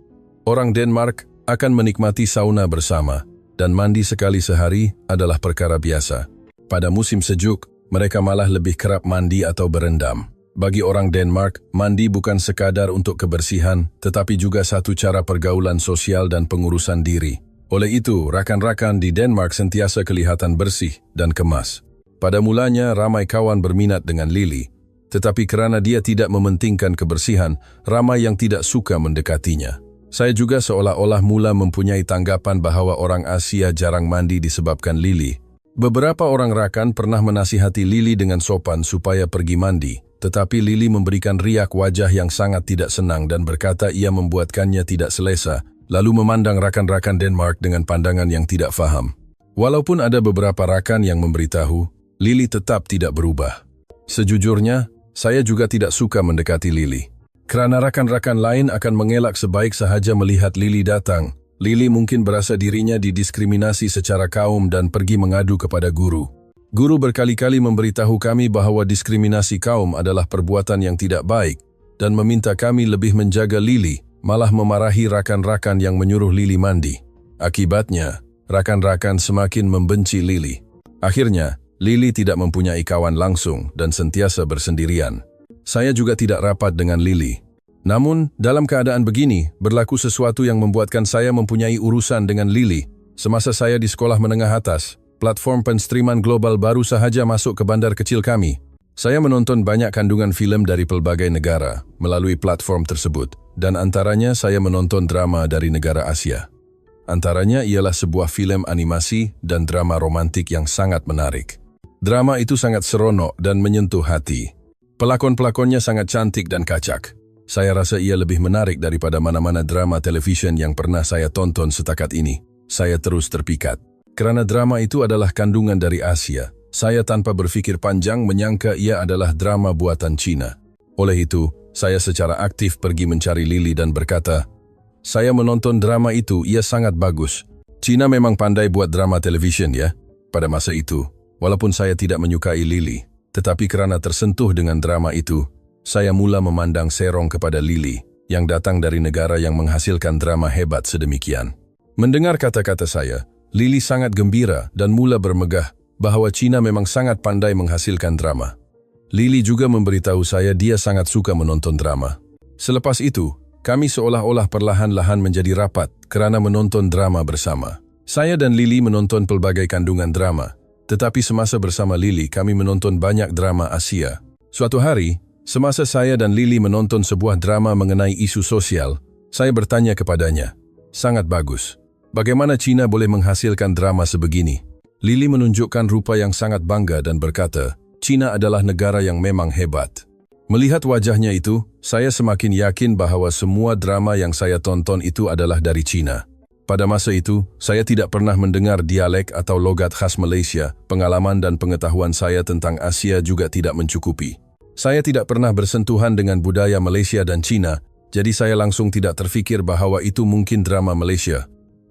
Orang Denmark akan menikmati sauna bersama, dan mandi sekali sehari adalah perkara biasa. Pada musim sejuk, mereka malah lebih kerap mandi atau berendam. Bagi orang Denmark, mandi bukan sekadar untuk kebersihan, tetapi juga satu cara pergaulan sosial dan pengurusan diri. Oleh itu, rakan-rakan di Denmark sentiasa kelihatan bersih dan kemas. Pada mulanya, ramai kawan berminat dengan Lily, tetapi kerana dia tidak mementingkan kebersihan, ramai yang tidak suka mendekatinya. Saya juga seolah-olah mula mempunyai tanggapan bahawa orang Asia jarang mandi disebabkan Lily. Beberapa orang rakan pernah menasihati Lily dengan sopan supaya pergi mandi, tetapi Lily memberikan riak wajah yang sangat tidak senang dan berkata ia membuatkannya tidak selesa, lalu memandang rakan-rakan Denmark dengan pandangan yang tidak faham. Walaupun ada beberapa rakan yang memberitahu, Lily tetap tidak berubah. Sejujurnya, saya juga tidak suka mendekati Lily. Kerana rakan-rakan lain akan mengelak sebaik sahaja melihat Lily datang, Lily mungkin berasa dirinya didiskriminasi secara kaum dan pergi mengadu kepada guru. Guru berkali-kali memberitahu kami bahawa diskriminasi kaum adalah perbuatan yang tidak baik, dan meminta kami lebih menjaga Lily, malah memarahi rakan-rakan yang menyuruh Lily mandi. Akibatnya, rakan-rakan semakin membenci Lily. Akhirnya, Lily tidak mempunyai kawan langsung dan sentiasa bersendirian. Saya juga tidak rapat dengan Lily. Namun, dalam keadaan begini, berlaku sesuatu yang membuatkan saya mempunyai urusan dengan Lily. Semasa saya di sekolah menengah atas, platform penstreaman global baru sahaja masuk ke bandar kecil kami. Saya menonton banyak kandungan film dari pelbagai negara melalui platform tersebut, dan antaranya saya menonton drama dari negara Asia. Antaranya ialah sebuah film animasi dan drama romantik yang sangat menarik. Drama itu sangat seronok dan menyentuh hati. Pelakon-pelakonnya sangat cantik dan kacak. Saya rasa ia lebih menarik daripada mana-mana drama televisyen yang pernah saya tonton setakat ini. Saya terus terpikat. Kerana drama itu adalah kandungan dari Asia, saya tanpa berfikir panjang menyangka ia adalah drama buatan Cina. Oleh itu, saya secara aktif pergi mencari Lily dan berkata, "Saya menonton drama itu, ia sangat bagus. Cina memang pandai buat drama televisyen ya." Pada masa itu, walaupun saya tidak menyukai Lily, tetapi kerana tersentuh dengan drama itu, saya mula memandang serong kepada Lily yang datang dari negara yang menghasilkan drama hebat sedemikian. Mendengar kata-kata saya, Lily sangat gembira dan mula bermegah bahawa Cina memang sangat pandai menghasilkan drama. Lily juga memberitahu saya dia sangat suka menonton drama. Selepas itu, kami seolah-olah perlahan-lahan menjadi rapat kerana menonton drama bersama. Saya dan Lily menonton pelbagai kandungan drama, tetapi semasa bersama Lily kami menonton banyak drama Asia. Suatu hari, semasa saya dan Lily menonton sebuah drama mengenai isu sosial, saya bertanya kepadanya, "Sangat bagus. Bagaimana Cina boleh menghasilkan drama sebegini?" Lily menunjukkan rupa yang sangat bangga dan berkata, "Cina adalah negara yang memang hebat." Melihat wajahnya itu, saya semakin yakin bahawa semua drama yang saya tonton itu adalah dari Cina. Pada masa itu, saya tidak pernah mendengar dialek atau logat khas Malaysia. Pengalaman dan pengetahuan saya tentang Asia juga tidak mencukupi. Saya tidak pernah bersentuhan dengan budaya Malaysia dan Cina, jadi saya langsung tidak terfikir bahawa itu mungkin drama Malaysia.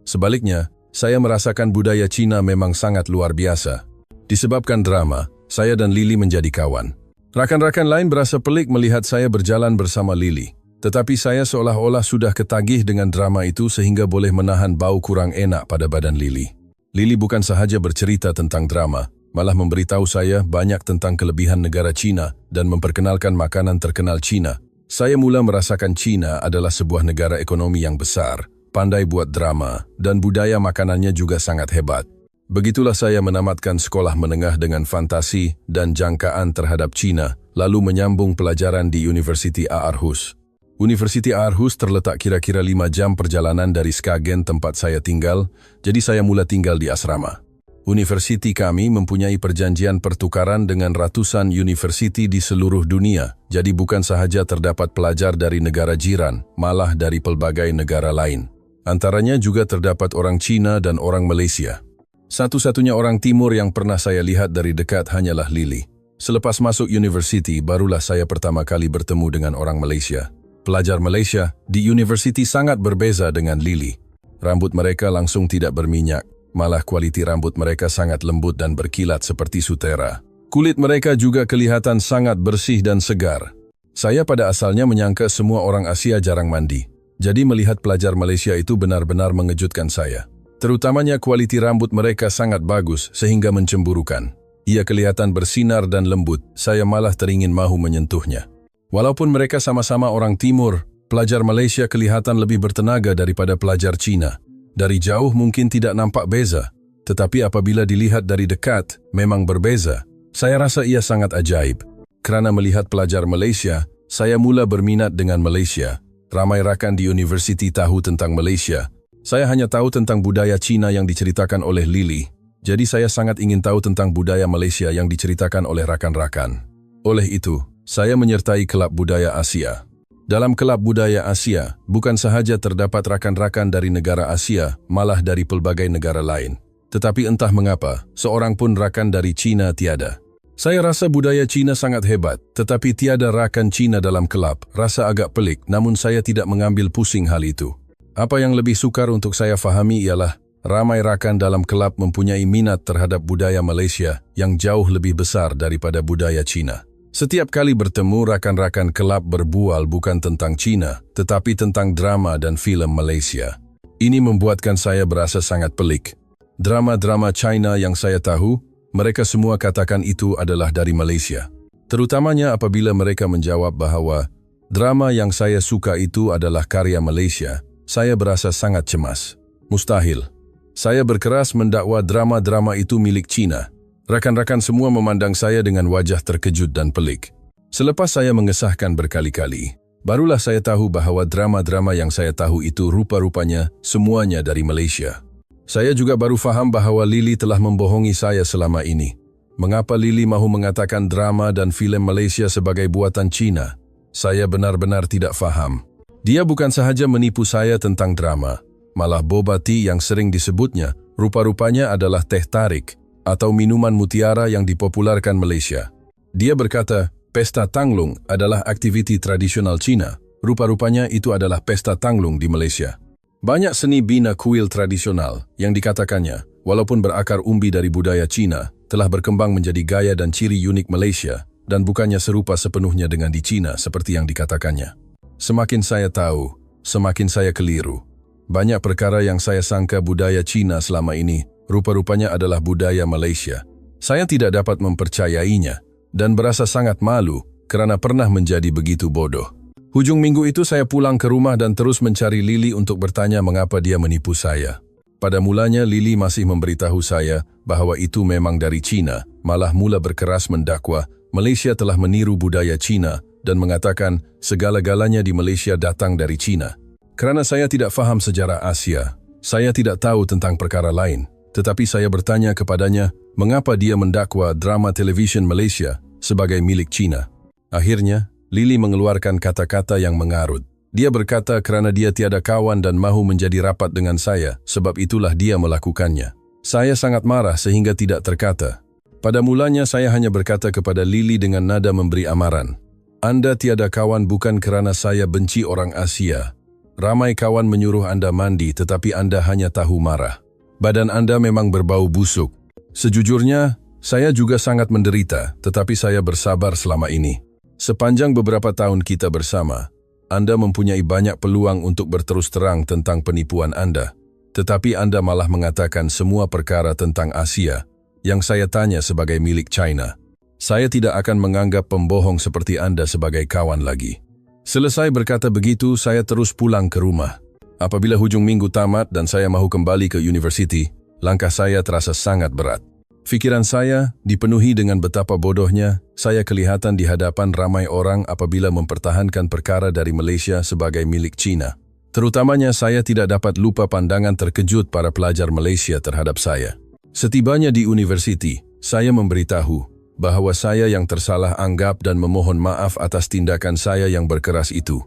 Sebaliknya, saya merasakan budaya Cina memang sangat luar biasa. Disebabkan drama, saya dan Lily menjadi kawan. Rakan-rakan lain berasa pelik melihat saya berjalan bersama Lily, tetapi saya seolah-olah sudah ketagih dengan drama itu sehingga boleh menahan bau kurang enak pada badan Lily. Lily bukan sahaja bercerita tentang drama, malah memberitahu saya banyak tentang kelebihan negara Cina dan memperkenalkan makanan terkenal Cina. Saya mula merasakan Cina adalah sebuah negara ekonomi yang besar, pandai buat drama, dan budaya makanannya juga sangat hebat. Begitulah saya menamatkan sekolah menengah dengan fantasi dan jangkaan terhadap Cina, lalu menyambung pelajaran di Universiti Aarhus. Universiti Aarhus terletak kira-kira 5 jam perjalanan dari Skagen tempat saya tinggal, jadi saya mula tinggal di asrama. Universiti kami mempunyai perjanjian pertukaran dengan ratusan universiti di seluruh dunia, jadi bukan sahaja terdapat pelajar dari negara jiran, malah dari pelbagai negara lain. Antaranya juga terdapat orang Cina dan orang Malaysia. Satu-satunya orang timur yang pernah saya lihat dari dekat hanyalah Lily. Selepas masuk universiti, barulah saya pertama kali bertemu dengan orang Malaysia. Pelajar Malaysia di universiti sangat berbeza dengan Lily. Rambut mereka langsung tidak berminyak. Malah kualiti rambut mereka sangat lembut dan berkilat seperti sutera. Kulit mereka juga kelihatan sangat bersih dan segar. Saya pada asalnya menyangka semua orang Asia jarang mandi. Jadi melihat pelajar Malaysia itu benar-benar mengejutkan saya. Terutamanya kualiti rambut mereka sangat bagus sehingga mencemburukan. Ia kelihatan bersinar dan lembut, saya malah teringin mahu menyentuhnya. Walaupun mereka sama-sama orang timur, pelajar Malaysia kelihatan lebih bertenaga daripada pelajar Cina. Dari jauh mungkin tidak nampak beza, tetapi apabila dilihat dari dekat, memang berbeza. Saya rasa ia sangat ajaib. Kerana melihat pelajar Malaysia, saya mula berminat dengan Malaysia. Ramai rakan di universiti tahu tentang Malaysia. Saya hanya tahu tentang budaya Cina yang diceritakan oleh Lily. Jadi saya sangat ingin tahu tentang budaya Malaysia yang diceritakan oleh rakan-rakan. Oleh itu, saya menyertai kelab budaya Asia. Dalam kelab budaya Asia, bukan sahaja terdapat rakan-rakan dari negara Asia, malah dari pelbagai negara lain. Tetapi entah mengapa, seorang pun rakan dari Cina tiada. Saya rasa budaya Cina sangat hebat, tetapi tiada rakan Cina dalam kelab. Rasa agak pelik, namun saya tidak mengambil pusing hal itu. Apa yang lebih sukar untuk saya fahami ialah, ramai rakan dalam kelab mempunyai minat terhadap budaya Malaysia yang jauh lebih besar daripada budaya Cina. Setiap kali bertemu, rakan-rakan kelab berbual bukan tentang Cina, tetapi tentang drama dan film Malaysia. Ini membuatkan saya berasa sangat pelik. Drama-drama China yang saya tahu, mereka semua katakan itu adalah dari Malaysia. Terutamanya apabila mereka menjawab bahwa drama yang saya suka itu adalah karya Malaysia, saya berasa sangat cemas. Mustahil. Saya berkeras mendakwa drama-drama itu milik Cina. Rakan-rakan semua memandang saya dengan wajah terkejut dan pelik. Selepas saya mengesahkan berkali-kali, barulah saya tahu bahwa drama-drama yang saya tahu itu rupa-rupanya semuanya dari Malaysia. Saya juga baru faham bahwa Lily telah membohongi saya selama ini. Mengapa Lily mahu mengatakan drama dan filem Malaysia sebagai buatan Cina? Saya benar-benar tidak faham. Dia bukan sahaja menipu saya tentang drama, malah boba tea yang sering disebutnya rupa-rupanya adalah teh tarik atau minuman mutiara yang dipopularkan Malaysia. Dia berkata, pesta Tanglung adalah aktiviti tradisional Cina. Rupa-rupanya itu adalah pesta Tanglung di Malaysia. Banyak seni bina kuil tradisional yang dikatakannya, walaupun berakar umbi dari budaya Cina, telah berkembang menjadi gaya dan ciri unik Malaysia dan bukannya serupa sepenuhnya dengan di Cina seperti yang dikatakannya. Semakin saya tahu, semakin saya keliru. Banyak perkara yang saya sangka budaya Cina selama ini, rupa-rupanya adalah budaya Malaysia. Saya tidak dapat mempercayainya dan berasa sangat malu kerana pernah menjadi begitu bodoh. Hujung minggu itu saya pulang ke rumah dan terus mencari Lily untuk bertanya mengapa dia menipu saya. Pada mulanya Lily masih memberitahu saya bahwa itu memang dari Cina, malah mula berkeras mendakwa Malaysia telah meniru budaya Cina dan mengatakan segala-galanya di Malaysia datang dari Cina. Kerana saya tidak faham sejarah Asia, saya tidak tahu tentang perkara lain, tetapi saya bertanya kepadanya mengapa dia mendakwa drama televisyen Malaysia sebagai milik Cina. Akhirnya, Lily mengeluarkan kata-kata yang mengarut. Dia berkata kerana dia tiada kawan dan mahu menjadi rapat dengan saya, sebab itulah dia melakukannya. Saya sangat marah sehingga tidak terkata. Pada mulanya saya hanya berkata kepada Lily dengan nada memberi amaran. Anda tiada kawan bukan kerana saya benci orang Asia. Ramai kawan menyuruh Anda mandi tetapi Anda hanya tahu marah. Badan Anda memang berbau busuk. Sejujurnya, saya juga sangat menderita, tetapi saya bersabar selama ini. Sepanjang beberapa tahun kita bersama, Anda mempunyai banyak peluang untuk berterus terang tentang penipuan Anda. Tetapi Anda malah mengatakan semua perkara tentang Asia yang saya tanya sebagai milik China. Saya tidak akan menganggap pembohong seperti Anda sebagai kawan lagi. Selesai berkata begitu, saya terus pulang ke rumah. Apabila hujung minggu tamat dan saya mahu kembali ke universiti, langkah saya terasa sangat berat. Fikiran saya dipenuhi dengan betapa bodohnya saya kelihatan di hadapan ramai orang apabila mempertahankan perkara dari Malaysia sebagai milik Cina. Terutamanya saya tidak dapat lupa pandangan terkejut para pelajar Malaysia terhadap saya. Setibanya di universiti, saya memberitahu bahwa saya yang tersalah anggap dan memohon maaf atas tindakan saya yang berkeras itu.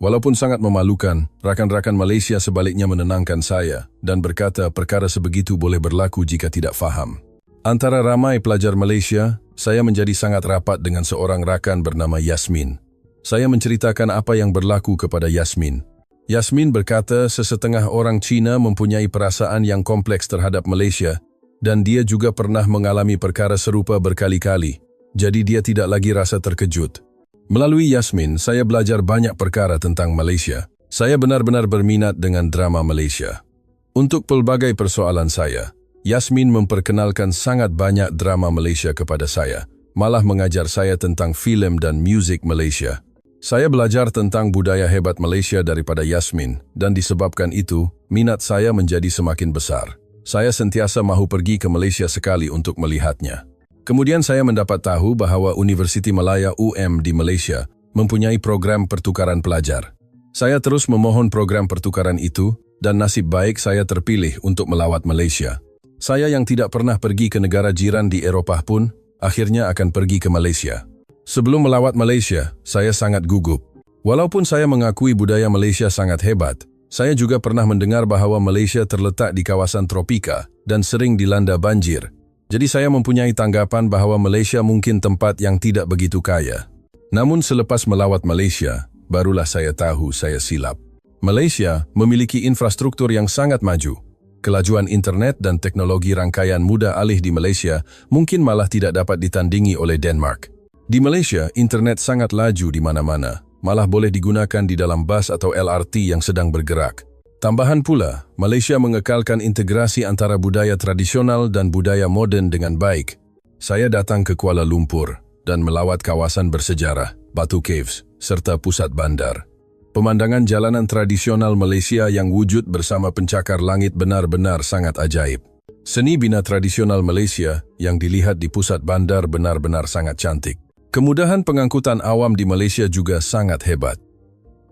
Walaupun sangat memalukan, rakan-rakan Malaysia sebaliknya menenangkan saya dan berkata perkara sebegitu boleh berlaku jika tidak faham. Antara ramai pelajar Malaysia, saya menjadi sangat rapat dengan seorang rakan bernama Yasmin. Saya menceritakan apa yang berlaku kepada Yasmin. Yasmin berkata sesetengah orang Cina mempunyai perasaan yang kompleks terhadap Malaysia dan dia juga pernah mengalami perkara serupa berkali-kali, jadi dia tidak lagi rasa terkejut. Melalui Yasmin, saya belajar banyak perkara tentang Malaysia. Saya benar-benar berminat dengan drama Malaysia. Untuk pelbagai persoalan saya, Yasmin memperkenalkan sangat banyak drama Malaysia kepada saya, malah mengajar saya tentang filem dan muzik Malaysia. Saya belajar tentang budaya hebat Malaysia daripada Yasmin, dan disebabkan itu, minat saya menjadi semakin besar. Saya sentiasa mahu pergi ke Malaysia sekali untuk melihatnya. Kemudian saya mendapat tahu bahwa Universiti Malaya UM di Malaysia mempunyai program pertukaran pelajar. Saya terus memohon program pertukaran itu, dan nasib baik saya terpilih untuk melawat Malaysia. Saya yang tidak pernah pergi ke negara jiran di Eropah pun, akhirnya akan pergi ke Malaysia. Sebelum melawat Malaysia, saya sangat gugup. Walaupun saya mengakui budaya Malaysia sangat hebat, saya juga pernah mendengar bahwa Malaysia terletak di kawasan tropika dan sering dilanda banjir. Jadi saya mempunyai tanggapan bahwa Malaysia mungkin tempat yang tidak begitu kaya. Namun selepas melawat Malaysia, barulah saya tahu saya silap. Malaysia memiliki infrastruktur yang sangat maju. Kelajuan internet dan teknologi rangkaian mudah alih di Malaysia mungkin malah tidak dapat ditandingi oleh Denmark. Di Malaysia, internet sangat laju di mana-mana, malah boleh digunakan di dalam bas atau LRT yang sedang bergerak. Tambahan pula, Malaysia mengekalkan integrasi antara budaya tradisional dan budaya moden dengan baik. Saya datang ke Kuala Lumpur dan melawat kawasan bersejarah, Batu Caves, serta pusat bandar. Pemandangan jalanan tradisional Malaysia yang wujud bersama pencakar langit benar-benar sangat ajaib. Seni bina tradisional Malaysia yang dilihat di pusat bandar benar-benar sangat cantik. Kemudahan pengangkutan awam di Malaysia juga sangat hebat.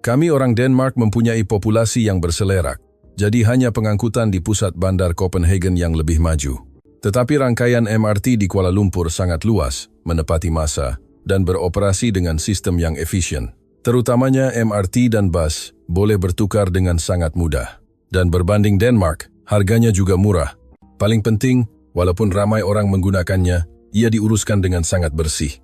Kami orang Denmark mempunyai populasi yang berselerak, jadi hanya pengangkutan di pusat bandar Copenhagen yang lebih maju. Tetapi rangkaian MRT di Kuala Lumpur sangat luas, menepati masa, dan beroperasi dengan sistem yang efisien. Terutamanya MRT dan bus boleh bertukar dengan sangat mudah. Dan berbanding Denmark, harganya juga murah. Paling penting, walaupun ramai orang menggunakannya, ia diuruskan dengan sangat bersih.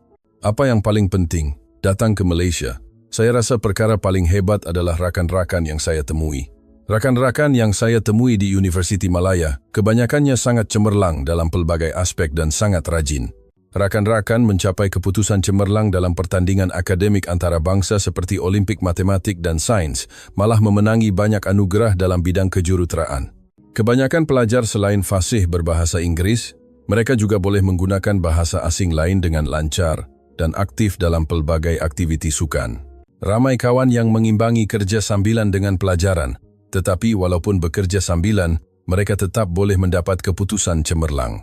Apa yang paling penting, datang ke Malaysia. Saya rasa perkara paling hebat adalah rakan-rakan yang saya temui. Rakan-rakan yang saya temui di Universiti Malaya, kebanyakannya sangat cemerlang dalam pelbagai aspek dan sangat rajin. Rakan-rakan mencapai keputusan cemerlang dalam pertandingan akademik antarabangsa seperti Olimpik Matematik dan Sains, malah memenangi banyak anugerah dalam bidang kejuruteraan. Kebanyakan pelajar selain fasih berbahasa Inggris, mereka juga boleh menggunakan bahasa asing lain dengan lancar dan aktif dalam pelbagai aktiviti sukan. Ramai kawan yang mengimbangi kerja sambilan dengan pelajaran, tetapi walaupun bekerja sambilan, mereka tetap boleh mendapat keputusan cemerlang.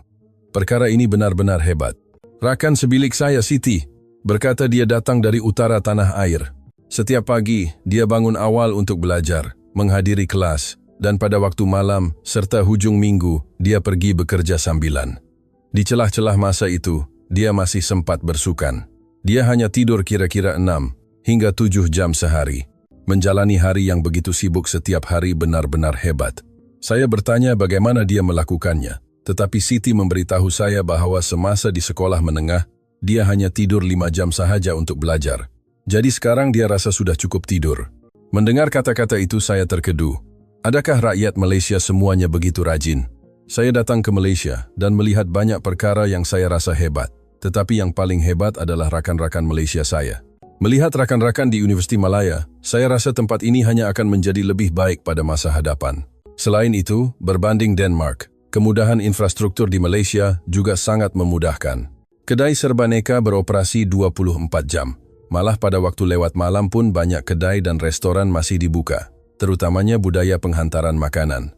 Perkara ini benar-benar hebat. Rakan sebilik saya, Siti, berkata dia datang dari utara tanah air. Setiap pagi, dia bangun awal untuk belajar, menghadiri kelas, dan pada waktu malam serta hujung minggu, dia pergi bekerja sambilan. Di celah-celah masa itu, dia masih sempat bersukan. Dia hanya tidur kira-kira 6 hingga 7 jam sehari. Menjalani hari yang begitu sibuk setiap hari benar-benar hebat. Saya bertanya bagaimana dia melakukannya, tetapi Siti memberitahu saya bahwa semasa di sekolah menengah, dia hanya tidur 5 jam sahaja untuk belajar. Jadi sekarang dia rasa sudah cukup tidur. Mendengar kata-kata itu saya terkedu. Adakah rakyat Malaysia semuanya begitu rajin? Saya datang ke Malaysia dan melihat banyak perkara yang saya rasa hebat. Tetapi yang paling hebat adalah rakan-rakan Malaysia saya. Melihat rakan-rakan di Universiti Malaya, saya rasa tempat ini hanya akan menjadi lebih baik pada masa hadapan. Selain itu, berbanding Denmark, kemudahan infrastruktur di Malaysia juga sangat memudahkan. Kedai serbaneka beroperasi 24 jam. Malah pada waktu lewat malam pun banyak kedai dan restoran masih dibuka, terutamanya budaya penghantaran makanan.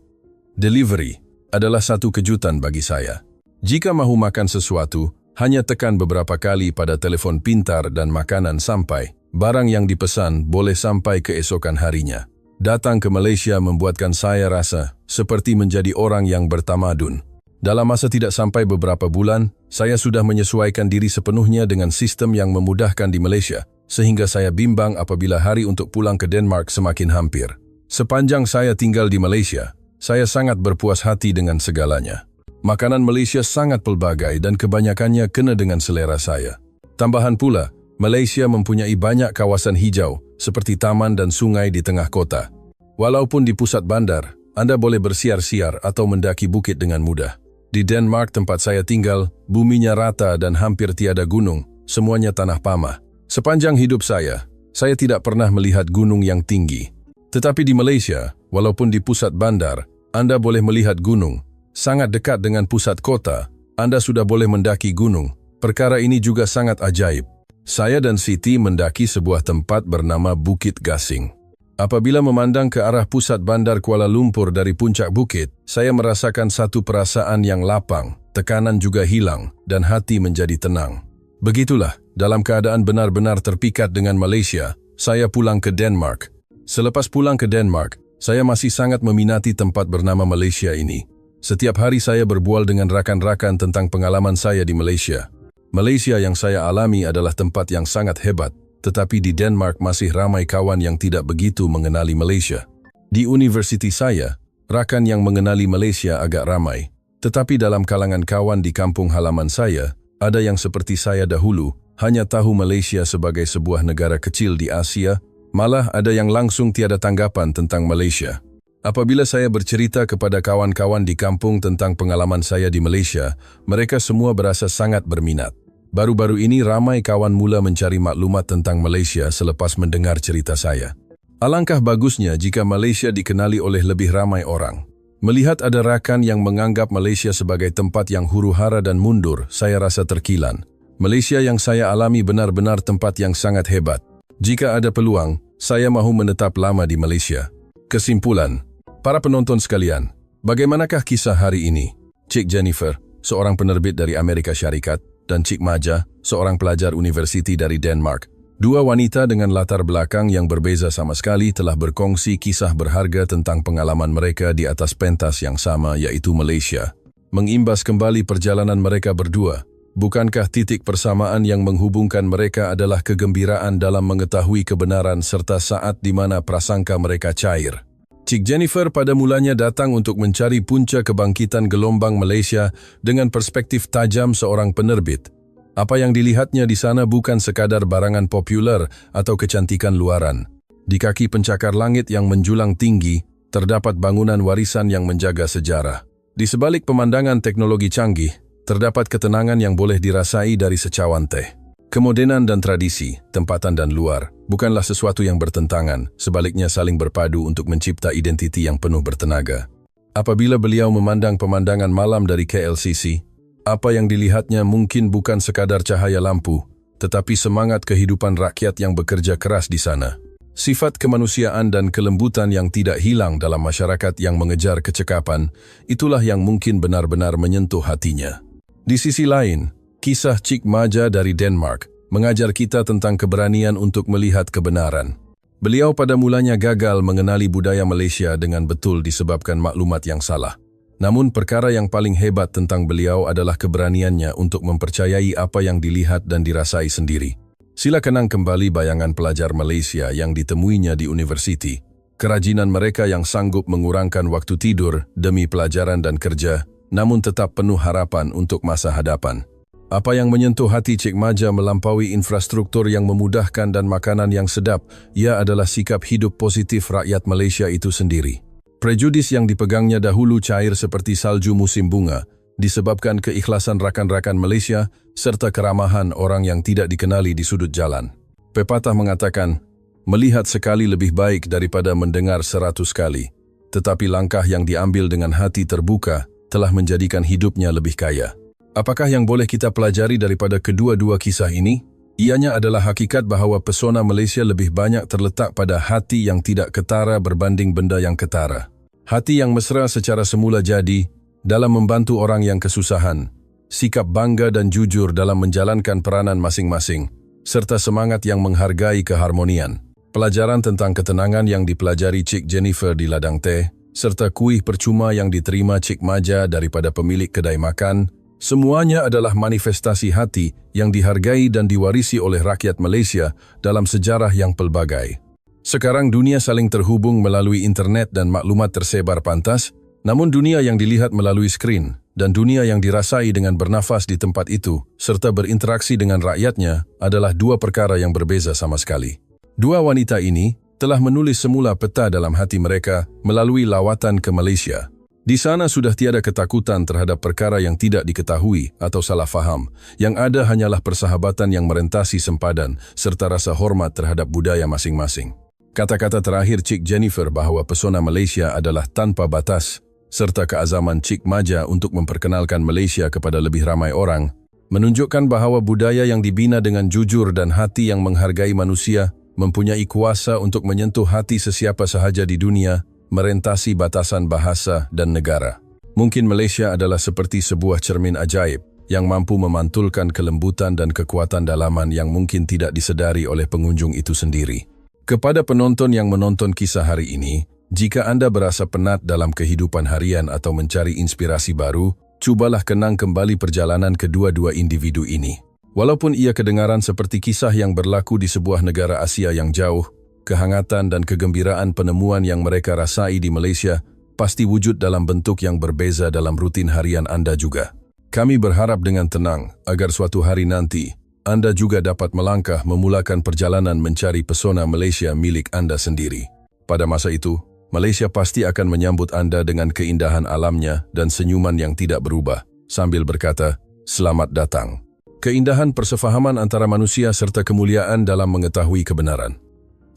Delivery adalah satu kejutan bagi saya. Jika mahu makan sesuatu, hanya tekan beberapa kali pada telefon pintar dan makanan sampai. Barang yang dipesan boleh sampai keesokan harinya. Datang ke Malaysia membuatkan saya rasa seperti menjadi orang yang bertamadun. Dalam masa tidak sampai beberapa bulan, saya sudah menyesuaikan diri sepenuhnya dengan sistem yang memudahkan di Malaysia, sehingga saya bimbang apabila hari untuk pulang ke Denmark semakin hampir. Sepanjang saya tinggal di Malaysia, saya sangat berpuas hati dengan segalanya. Makanan Malaysia sangat pelbagai dan kebanyakannya kena dengan selera saya. Tambahan pula, Malaysia mempunyai banyak kawasan hijau seperti taman dan sungai di tengah kota. Walaupun di pusat bandar, Anda boleh bersiar-siar atau mendaki bukit dengan mudah. Di Denmark tempat saya tinggal, buminya rata dan hampir tiada gunung, semuanya tanah pamah. Sepanjang hidup saya tidak pernah melihat gunung yang tinggi. Tetapi di Malaysia, walaupun di pusat bandar, Anda boleh melihat gunung. Sangat dekat dengan pusat kota, Anda sudah boleh mendaki gunung. Perkara ini juga sangat ajaib. Saya dan Siti mendaki sebuah tempat bernama Bukit Gasing. Apabila memandang ke arah pusat bandar Kuala Lumpur dari puncak bukit, saya merasakan satu perasaan yang lapang, tekanan juga hilang, dan hati menjadi tenang. Begitulah, dalam keadaan benar-benar terpikat dengan Malaysia, saya pulang ke Denmark. Selepas pulang ke Denmark, saya masih sangat meminati tempat bernama Malaysia ini. Setiap hari saya berbual dengan rakan-rakan tentang pengalaman saya di Malaysia. Malaysia yang saya alami adalah tempat yang sangat hebat, tetapi di Denmark masih ramai kawan yang tidak begitu mengenali Malaysia. Di universiti saya, rakan yang mengenali Malaysia agak ramai, tetapi dalam kalangan kawan di kampung halaman saya, ada yang seperti saya dahulu, hanya tahu Malaysia sebagai sebuah negara kecil di Asia, malah ada yang langsung tiada tanggapan tentang Malaysia. Apabila saya bercerita kepada kawan-kawan di kampung tentang pengalaman saya di Malaysia, mereka semua berasa sangat berminat. Baru-baru ini ramai kawan mula mencari maklumat tentang Malaysia selepas mendengar cerita saya. Alangkah bagusnya jika Malaysia dikenali oleh lebih ramai orang. Melihat ada rakan yang menganggap Malaysia sebagai tempat yang huru-hara dan mundur, saya rasa terkilan. Malaysia yang saya alami benar-benar tempat yang sangat hebat. Jika ada peluang, saya mahu menetap lama di Malaysia. Kesimpulan, para penonton sekalian, bagaimanakah kisah hari ini? Cik Jennifer, seorang penerbit dari Amerika Syarikat, dan Cik Maja, seorang pelajar universiti dari Denmark. Dua wanita dengan latar belakang yang berbeza sama sekali telah berkongsi kisah berharga tentang pengalaman mereka di atas pentas yang sama, yaitu Malaysia. Mengimbas kembali perjalanan mereka berdua, bukankah titik persamaan yang menghubungkan mereka adalah kegembiraan dalam mengetahui kebenaran serta saat di mana prasangka mereka cair? Cik Jennifer pada mulanya datang untuk mencari punca kebangkitan gelombang Malaysia dengan perspektif tajam seorang penerbit. Apa yang dilihatnya di sana bukan sekadar barangan populer atau kecantikan luaran. Di kaki pencakar langit yang menjulang tinggi, terdapat bangunan warisan yang menjaga sejarah. Di sebalik pemandangan teknologi canggih, terdapat ketenangan yang boleh dirasai dari secawan teh. Kemodenan dan tradisi, tempatan dan luar, bukanlah sesuatu yang bertentangan, sebaliknya saling berpadu untuk mencipta identiti yang penuh bertenaga. Apabila beliau memandang pemandangan malam dari KLCC, apa yang dilihatnya mungkin bukan sekadar cahaya lampu, tetapi semangat kehidupan rakyat yang bekerja keras di sana. Sifat kemanusiaan dan kelembutan yang tidak hilang dalam masyarakat yang mengejar kecekapan, itulah yang mungkin benar-benar menyentuh hatinya. Di sisi lain, kisah Cik Maja dari Denmark mengajar kita tentang keberanian untuk melihat kebenaran. Beliau pada mulanya gagal mengenali budaya Malaysia dengan betul disebabkan maklumat yang salah. Namun perkara yang paling hebat tentang beliau adalah keberaniannya untuk mempercayai apa yang dilihat dan dirasai sendiri. Sila kenang kembali bayangan pelajar Malaysia yang ditemuinya di universiti. Kerajinan mereka yang sanggup mengurangkan waktu tidur demi pelajaran dan kerja, namun tetap penuh harapan untuk masa hadapan. Apa yang menyentuh hati Cik Maja melampaui infrastruktur yang memudahkan dan makanan yang sedap, ia adalah sikap hidup positif rakyat Malaysia itu sendiri. Prejudis yang dipegangnya dahulu cair seperti salju musim bunga, disebabkan keikhlasan rakan-rakan Malaysia serta keramahan orang yang tidak dikenali di sudut jalan. Pepatah mengatakan, melihat sekali lebih baik daripada mendengar 100 kali. Tetapi langkah yang diambil dengan hati terbuka telah menjadikan hidupnya lebih kaya. Apakah yang boleh kita pelajari daripada kedua-dua kisah ini? Ianya adalah hakikat bahawa pesona Malaysia lebih banyak terletak pada hati yang tidak ketara berbanding benda yang ketara. Hati yang mesra secara semula jadi dalam membantu orang yang kesusahan, sikap bangga dan jujur dalam menjalankan peranan masing-masing, serta semangat yang menghargai keharmonian. Pelajaran tentang ketenangan yang dipelajari Cik Jennifer di ladang teh, serta kuih percuma yang diterima Cik Maja daripada pemilik kedai makan, semuanya adalah manifestasi hati yang dihargai dan diwarisi oleh rakyat Malaysia dalam sejarah yang pelbagai. Sekarang dunia saling terhubung melalui internet dan maklumat tersebar pantas, namun dunia yang dilihat melalui skrin dan dunia yang dirasai dengan bernafas di tempat itu serta berinteraksi dengan rakyatnya adalah dua perkara yang berbeza sama sekali. Dua wanita ini telah menulis semula peta dalam hati mereka melalui lawatan ke Malaysia. Di sana sudah tiada ketakutan terhadap perkara yang tidak diketahui atau salah faham. Yang ada hanyalah persahabatan yang merentasi sempadan serta rasa hormat terhadap budaya masing-masing. Kata-kata terakhir Cik Jennifer bahawa pesona Malaysia adalah tanpa batas serta keazaman Cik Maja untuk memperkenalkan Malaysia kepada lebih ramai orang menunjukkan bahawa budaya yang dibina dengan jujur dan hati yang menghargai manusia mempunyai kuasa untuk menyentuh hati sesiapa sahaja di dunia, merentasi batasan bahasa dan negara. Mungkin Malaysia adalah seperti sebuah cermin ajaib yang mampu memantulkan kelembutan dan kekuatan dalaman yang mungkin tidak disedari oleh pengunjung itu sendiri. Kepada penonton yang menonton kisah hari ini, jika Anda berasa penat dalam kehidupan harian atau mencari inspirasi baru, cubalah kenang kembali perjalanan kedua-dua individu ini. Walaupun ia kedengaran seperti kisah yang berlaku di sebuah negara Asia yang jauh, kehangatan dan kegembiraan penemuan yang mereka rasai di Malaysia pasti wujud dalam bentuk yang berbeza dalam rutin harian Anda juga. Kami berharap dengan tenang agar suatu hari nanti Anda juga dapat melangkah memulakan perjalanan mencari pesona Malaysia milik Anda sendiri. Pada masa itu, Malaysia pasti akan menyambut Anda dengan keindahan alamnya dan senyuman yang tidak berubah, sambil berkata, "Selamat datang." keindahan persefahaman antara manusia serta kemuliaan dalam mengetahui kebenaran.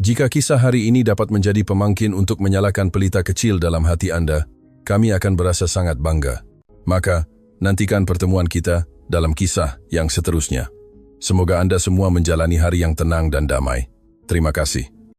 Jika kisah hari ini dapat menjadi pemangkin untuk menyalakan pelita kecil dalam hati Anda, kami akan berasa sangat bangga. Maka, nantikan pertemuan kita dalam kisah yang seterusnya. Semoga Anda semua menjalani hari yang tenang dan damai. Terima kasih.